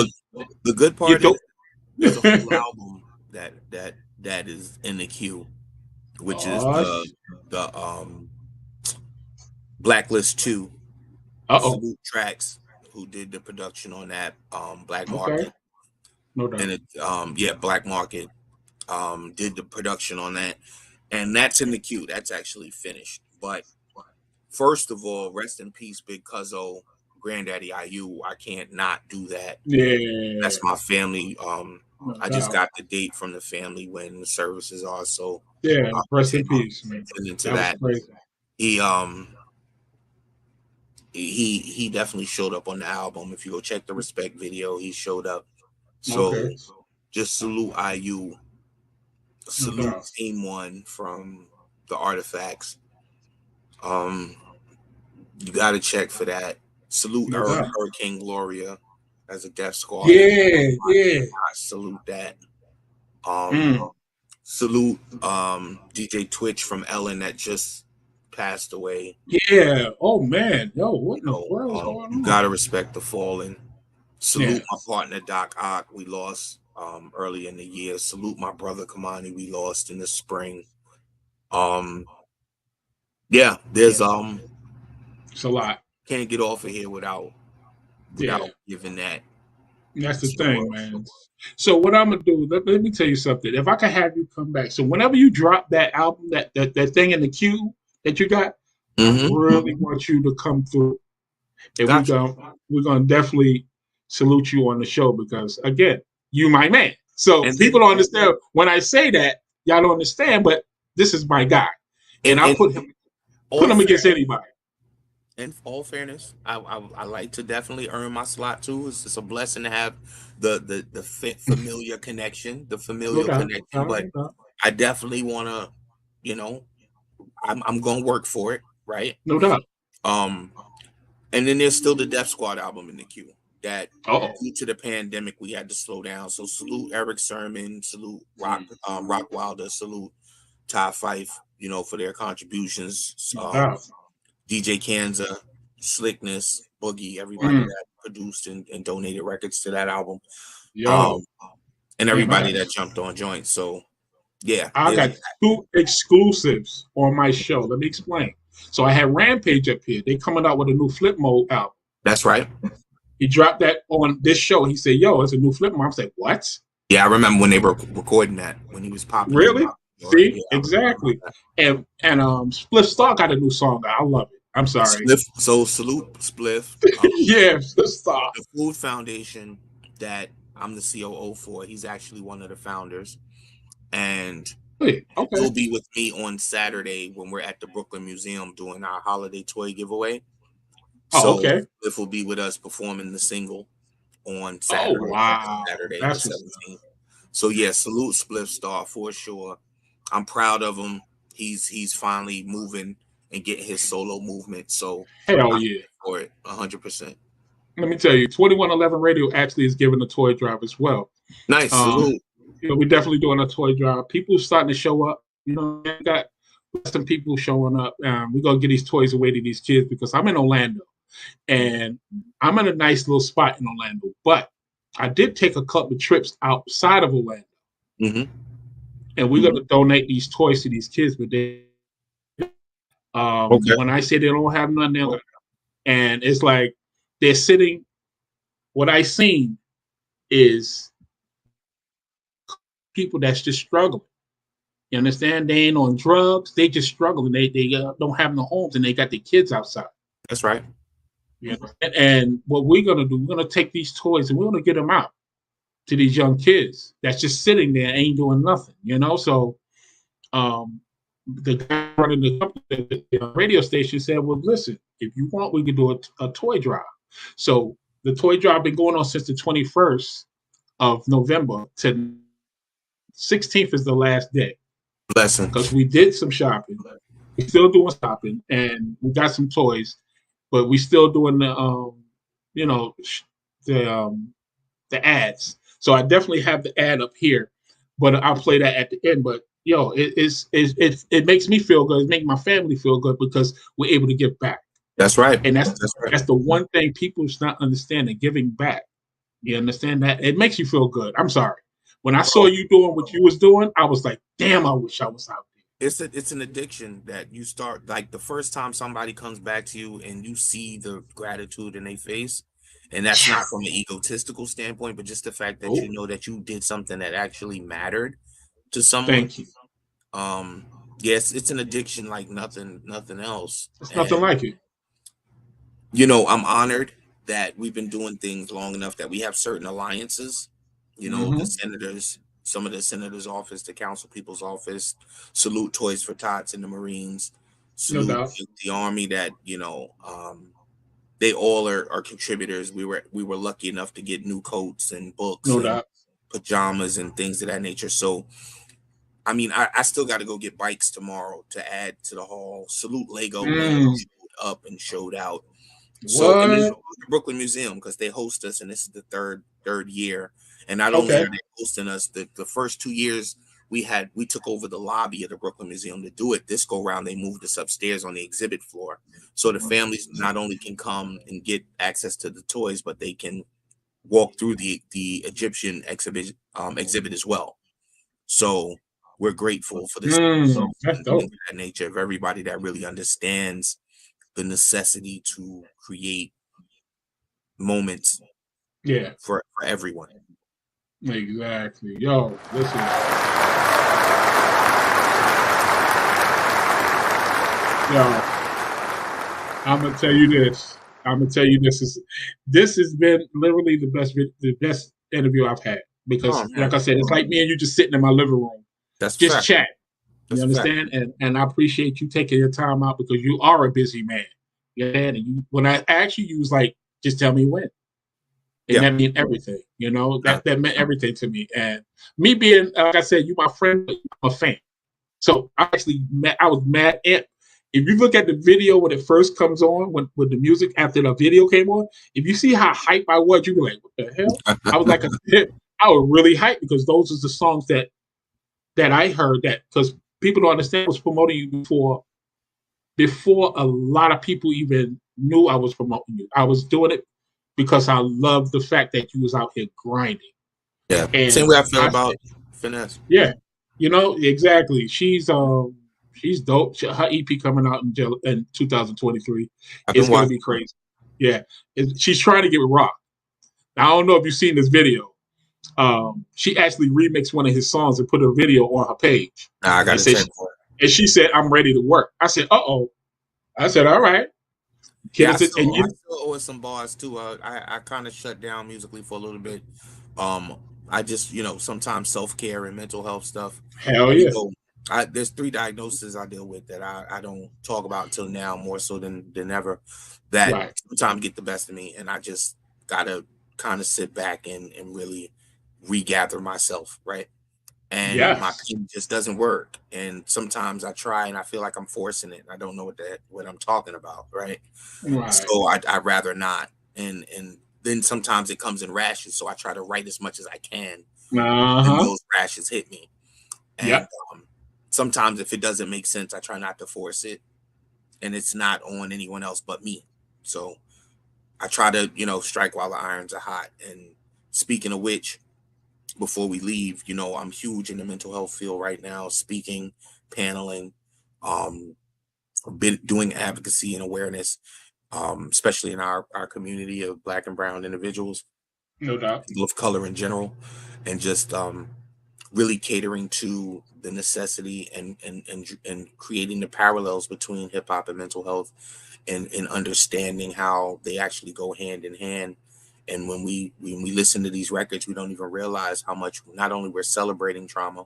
the good part is there's a whole album that is in the queue, which is the Blacklist 2. Salute Tracks, who did the production on that. Black Market. No doubt. And Black Market did the production on that. And that's in the queue. That's actually finished. But first of all, rest in peace, Big Cuzzo, Granddaddy IU. I can't not do that. Yeah. That's my family. I just got the date from the family when the services are. So rest in peace, man. Into that. He definitely showed up on the album. If you go check the Respect video, he showed up. So just salute IU. Salute Team 1 from the Artifacts. You got to check for that. Salute Hurricane Gloria as a Death Squad. Yeah. I salute that. Salute DJ Twitch from Ellen that just passed away. Yeah. Oh man. Yo, what in the world is going on? You gotta respect the fallen. Salute my partner Doc Ock. We lost early in the year. Salute my brother Kamani. We lost in the spring. Yeah, there's it's a lot. Can't get off of here without giving that. That's the thing, man. So what I'm gonna do? Let me tell you something. If I can have you come back, so whenever you drop that album, that thing in the queue that you got, I really want you to come through, and we're gonna definitely salute you on the show because again, you my man. So people don't understand when I say that. Y'all don't understand, but this is my guy, and I put him against anybody. In all fairness, I like to definitely earn my slot too. It's a blessing to have the familiar connection, But I definitely want to, you know, I'm gonna work for it, right? No doubt. And then there's still the Def Squad album in the queue that due to the pandemic we had to slow down. So salute Eric Sermon, salute Rock Wilder, salute Ty Fife, for their contributions. DJ Kanza, Slickness, Boogie, everybody that produced and donated records to that album. And everybody that jumped on joints. So yeah. I got 2 exclusives on my show. Let me explain. So I had Rampage up here. They coming out with a new Flip Mode album. That's right. He dropped that on this show. He said, yo, it's a new Flip Mode. I was like, what? Yeah, I remember when they were recording that, when he was popping. Really? See? Yeah, exactly. And Spliff Star got a new song. I love it. I'm sorry. So salute Spliff. Yeah, Spliff Star. The Food Foundation that I'm the COO for, he's actually one of the founders. And he'll be with me on Saturday when we're at the Brooklyn Museum doing our holiday toy giveaway. Spliff will be with us performing the single on Saturday. Oh, wow. Saturday the 17th. So yeah, salute Spliff Star for sure. I'm proud of him. He's finally moving and getting his solo movement. So hell yeah, for it 100%. Let me tell you, 2111 Radio actually is giving a toy drive as well. Nice. Salute. We're definitely doing a toy drive. People are starting to show up. Got some people showing up. We're gonna get these toys away to these kids because I'm in Orlando, and I'm in a nice little spot in Orlando. But I did take a couple of trips outside of Orlando, and we're gonna donate these toys to these kids. But they, when I say they don't have nothing, and it's like they're sitting. What I seen is people that's just struggling. You understand? They ain't on drugs. They just struggling. They don't have no homes, and they got their kids outside. That's right. And what we're gonna do, we're gonna take these toys and we're gonna get them out to these young kids that's just sitting there, ain't doing nothing. So, the guy running the radio station said, "Well, listen, if you want, we can do a toy drive." So the toy drive been going on since the 21st of November to 16th is the last day. Blessing. Because we did some shopping. We're still doing shopping, and we got some toys, but we still doing the ads. So I definitely have the ad up here, but I'll play that at the end. But it makes me feel good. It makes my family feel good because we're able to give back. That's right. And that's the one thing people's not understanding, giving back. You understand that? It makes you feel good. I'm sorry. When I saw you doing what you was doing, I was like, damn, I wish I was out there. It's an addiction that you start, like the first time somebody comes back to you and you see the gratitude in their face. And that's not from an egotistical standpoint, but just the fact that you know that you did something that actually mattered to someone. Thank you. Yes, it's an addiction like nothing else. It's nothing like it. I'm honored that we've been doing things long enough that we have certain alliances. The senators, some of the senators' office, the council people's office, salute Toys for Tots in the Marines, salute the Army that, they all are contributors. We were lucky enough to get new coats and books and pajamas and things of that nature. So, I mean, I still got to go get bikes tomorrow to add to the haul. Salute Lego showed up and showed out. So and the Brooklyn Museum, because they host us, and this is the third year. And not only are they hosting us, the first 2 years we took over the lobby of the Brooklyn Museum to do it. This go round, they moved us upstairs on the exhibit floor, so the families not only can come and get access to the toys, but they can walk through the Egyptian exhibit as well. So we're grateful for this that's dope. of that nature of everybody that really understands the necessity to create moments for everyone. Exactly. Yo, listen. Yo, I'm gonna tell you this. This has been literally the best interview I've had because, like I said, it's like me and you just sitting in my living room, just chat. You understand? And I appreciate you taking your time out because you are a busy man. Yeah, and when I asked you, you was like, just tell me when. And that meant everything, you know, that meant everything to me. And me being, like I said, you my friend, I'm a fan. So I was mad at. If you look at the video when it first comes on, when the music after the video came on, if you see how hype I was, you'd be like, what the hell? I was like, I was really hyped because those are the songs that I heard that, because people don't understand, I was promoting you before a lot of people even knew I was promoting you. I was doing it because I love the fact that you was out here grinding. Yeah, and same way I feel about Finesse. Yeah, you know, exactly. She's dope. Her EP coming out in 2023. It's going to be crazy. Yeah, she's trying to get rock. I don't know if you've seen this video. She actually remixed one of his songs and put a video on her page. I got to check for it. And she said, "I'm ready to work." I said, "Uh-oh." I said, "All right." Yeah, I still owe some bars too. I kind of shut down musically for a little bit. I just, sometimes self-care and mental health stuff. Hell yeah. There's 3 diagnoses I deal with that I don't talk about until now, more so than ever, that sometimes get the best of me, and I just gotta kind of sit back and really regather myself, right? And my pain just doesn't work, and sometimes I try and I feel like I'm forcing it. I don't know what I'm talking about, right? So I'd rather not, and then sometimes it comes in rashes, so I try to write as much as I can, and those rashes hit me. And sometimes if it doesn't make sense, I try not to force it, and it's not on anyone else but me. So I try to, strike while the irons are hot. And speaking of which, before we leave, I'm huge in the mental health field right now, speaking, paneling, doing advocacy and awareness, especially in our community of Black and brown individuals, no doubt, people of color in general, and just really catering to the necessity and creating the parallels between hip hop and mental health, and understanding how they actually go hand in hand. And when we listen to these records, we don't even realize how much not only we're celebrating trauma,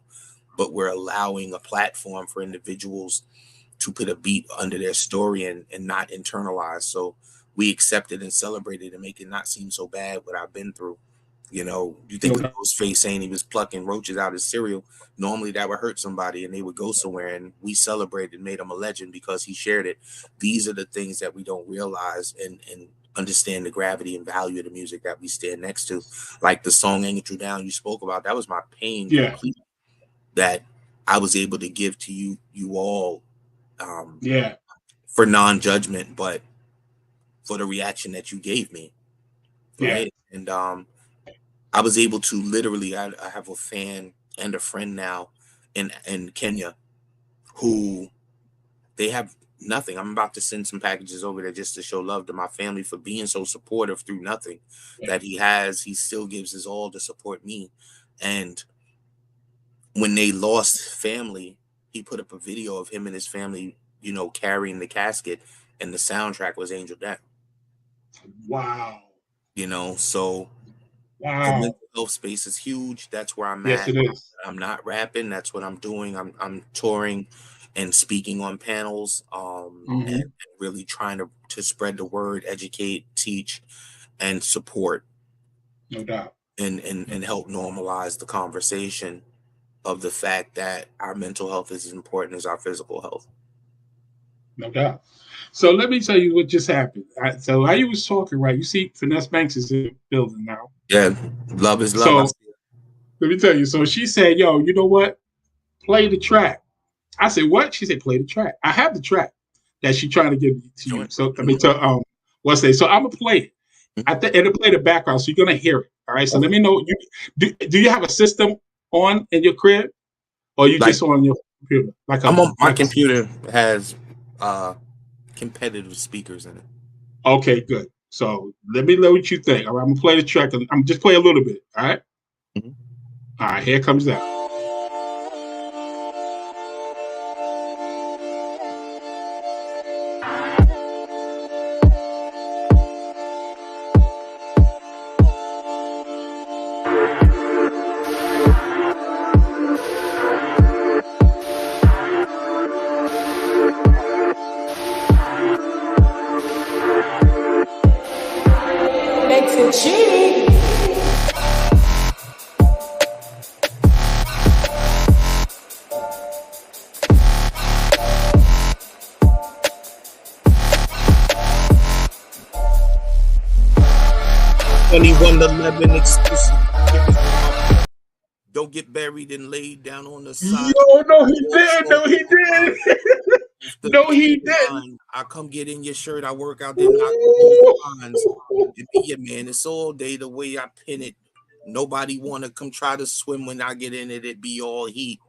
but we're allowing a platform for individuals to put a beat under their story and not internalize. So we accept it and celebrate it and make it not seem so bad what I've been through. You think of Ghostface saying he was plucking roaches out of cereal. Normally that would hurt somebody and they would go somewhere, and we celebrated and made him a legend because he shared it. These are the things that we don't realize and understand the gravity and value of the music that we stand next to. Like the song Angel Down you spoke about, that was my pain completely, that I was able to give to you all for non-judgment, but for the reaction that you gave me. Right. And I was able to literally, I have a fan and a friend now in Kenya who they have nothing. I'm about to send some packages over there just to show love to my family for being so supportive through nothing that he still gives his all to support me. And when they lost family, he put up a video of him and his family, carrying the casket, and the soundtrack was Angel Down. Wow. So the mental health space is huge. That's where I'm at. Yes, it is. I'm not rapping. That's what I'm doing. I'm touring and speaking on panels, and really trying to spread the word, educate, teach, and support. No doubt. And help normalize the conversation of the fact that our mental health is as important as our physical health. No doubt. So let me tell you what just happened. So while you was talking, right, you see Finesse Banks is in the building now. Yeah, love is love. So let me tell you. So she said, yo, you know what? Play the track. I said, what? She said, play the track. I have the track that she's trying to give to you. So I mean, so I'm gonna play it. It'll play the background, so you're gonna hear it. All right. So let me know. Do you have a system on in your crib? or you Like, just on your computer? Like I'm on my like a- computer has competitive speakers in it. Okay, good. So let me know what you think. All right, I'm gonna play the track. I'm just play a little bit. All right. Mhm. All right. Here comes that. Makes it cheap. Anyone 11 exclusive. Don't get buried and laid down on the side. Yo, no, he did. No, he did. No, he didn't. I come get in your shirt. I work out there, knock those lines. It be your man. It's all day the way I pin it. Nobody want to come try to swim when I get in it. It be all heat,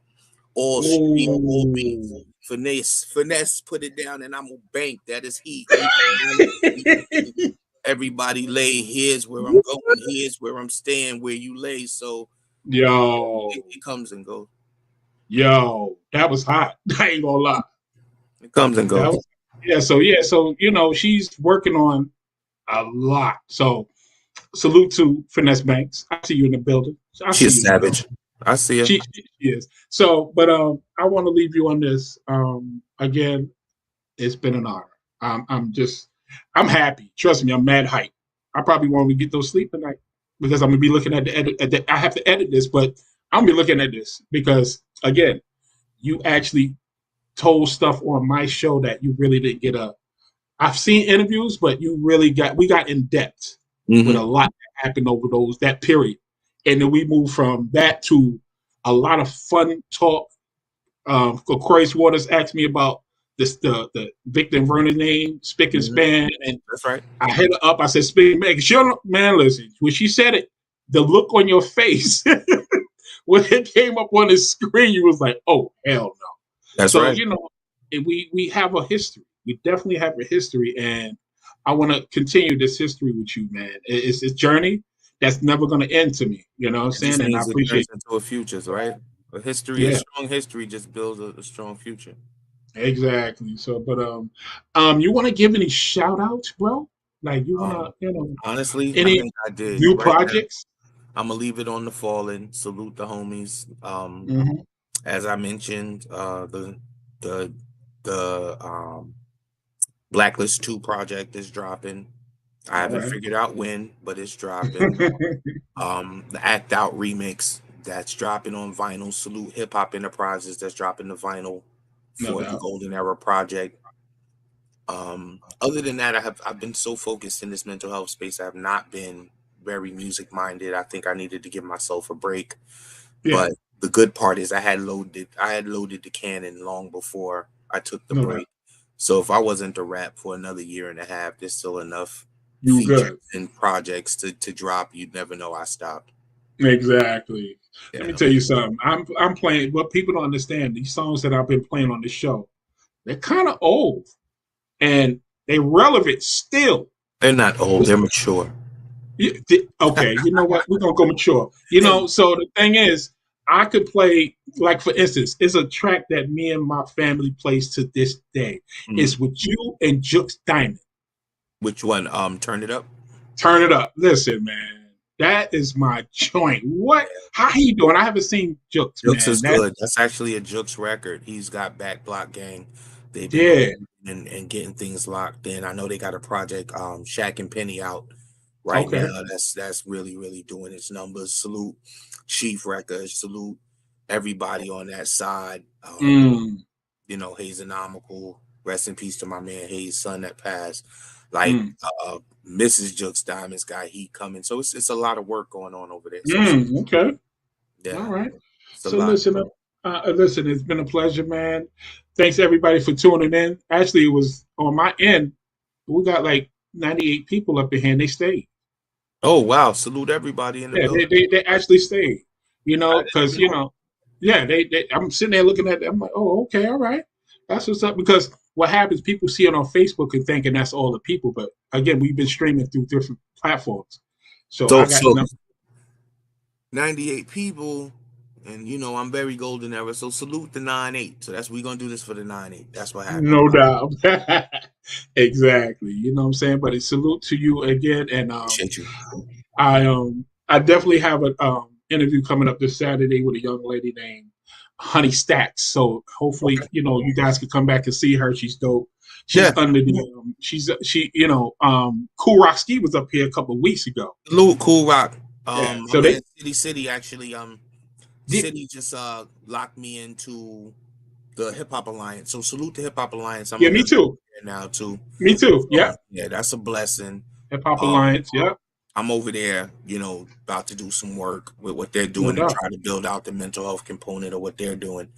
all street, all beef. Finesse, put it down, and I'm a bank. That is heat. Everybody lay. Here's where I'm going. Here's where I'm staying. Where you lay. So, Yo, it comes and goes. Yo, that was hot. I ain't gonna lie. It comes and goes. So you know, she's working on a lot. So salute to Finesse Banks. I see you in the building. She's savage. I see her. She is. So, but I want to leave you on this. Again, it's been an honor. I'm happy. Trust me, I'm mad hype. I probably won't even get no sleep tonight because I'm gonna be looking at the edit. I have to edit this, but I'm gonna be looking at this because again, you actually told stuff on my show that you really didn't get I've seen interviews, but we got in depth with a lot that happened over that period. And then we moved from that to a lot of fun talk. Corey Waters asked me about the Victor and Vernon name, Spick and Span. And that's right. I hit her up. I said, Spick and Span, man, listen, when she said it, the look on your face when it came up on the screen, you was like, oh, hell no. That's right. You know, we have a history. We definitely have a history, and I want to continue this history with you, man. It's a journey that's never going to end to me. You know what I'm saying? And I appreciate it into a future, right? A history, a strong history, just builds a strong future. Exactly. So, but you want to give any shout outs, bro? Like you want to, honestly, any I think I did. New projects? Now, I'm gonna leave it on the fallen. Salute the homies. As I mentioned, the Blacklist 2 project is dropping. I haven't figured out when, but it's dropping. The Act Out remix that's dropping on vinyl. Salute Hip Hop Enterprises that's dropping the vinyl for the Golden Era project. Other than that, I've been so focused in this mental health space. I have not been very music minded. I think I needed to give myself a break. But the good part is I had loaded the cannon long before I took the break. So if I wasn't to rap for another year and a half, there's still enough features and projects to drop. You'd never know I stopped. Exactly. Let me tell you something. I'm playing. What people don't understand, these songs that I've been playing on the show, they're kind of old, and they're relevant still. They're not old. They're mature. Okay, you know what? We're gonna go mature. You know, so the thing is, I could play, like for instance, it's a track that me and my family plays to this day. It's with you and Jux Diamond. Which one? Turn It Up. Turn It Up. Listen, man. That is my joint. What? How he doing? I haven't seen Jux. Jux is good. That's actually a Jux record. He's got Back Block Gang. They've been and getting things locked in. I know they got a project, Shaq and Penny out right now. That's really, really doing its numbers. Salute Chief Records. Salute everybody on that side. You know, Hazenomical. Rest in peace to my man Hayes' son that passed. Like Mrs. Jux Diamond's got heat coming. So it's a lot of work going on over there. So Okay. Yeah. All right. So listen, it's been a pleasure, man. Thanks everybody for tuning in. Actually, it was on my end. We got like 98 people up in here and they stayed. Oh wow. Salute everybody in the building. They actually stayed. You know, because you know, Yeah, I'm sitting there looking at them. I'm like, oh, okay, all right. That's what's up. Because what happens, people see it on Facebook and thinking that's all the people. But again, we've been streaming through different platforms. So I got 98 people, and you know I'm very golden era. So salute the 9-8. So we're gonna do this for the 9-8. That's what happened. No doubt. Exactly. You know what I'm saying? But a salute to you again. And appreciate you. I definitely have an interview coming up this Saturday with a young lady named Honey Stacks. So hopefully, you guys can come back and see her. She's dope. She's under the Cool Rock Ski was up here a couple of weeks ago. Salute Cool Rock. So City actually City just locked me into the Hip Hop Alliance. So salute the Hip Hop Alliance. Yeah, me too. Now too. Me too. Yeah. Yeah, that's a blessing. Hip Hop Alliance. Yeah. I'm over there, about to do some work with what they're doing and try to build out the mental health component of what they're doing.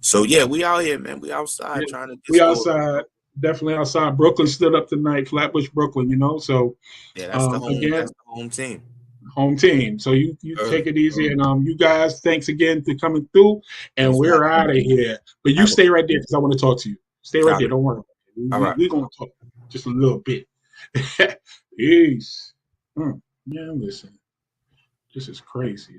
So yeah, we out here, man. We outside trying to. We outside. Definitely outside. Brooklyn stood up tonight. Flatbush, Brooklyn. So yeah, that's the home. That's the home team. Home team. So you take it easy, and you guys, thanks again for coming through. And we're out of here. But you stay right there because I want to talk to you. Stay right there. Don't worry. We're gonna talk just a little bit. Peace. Yeah, listen. This is crazy.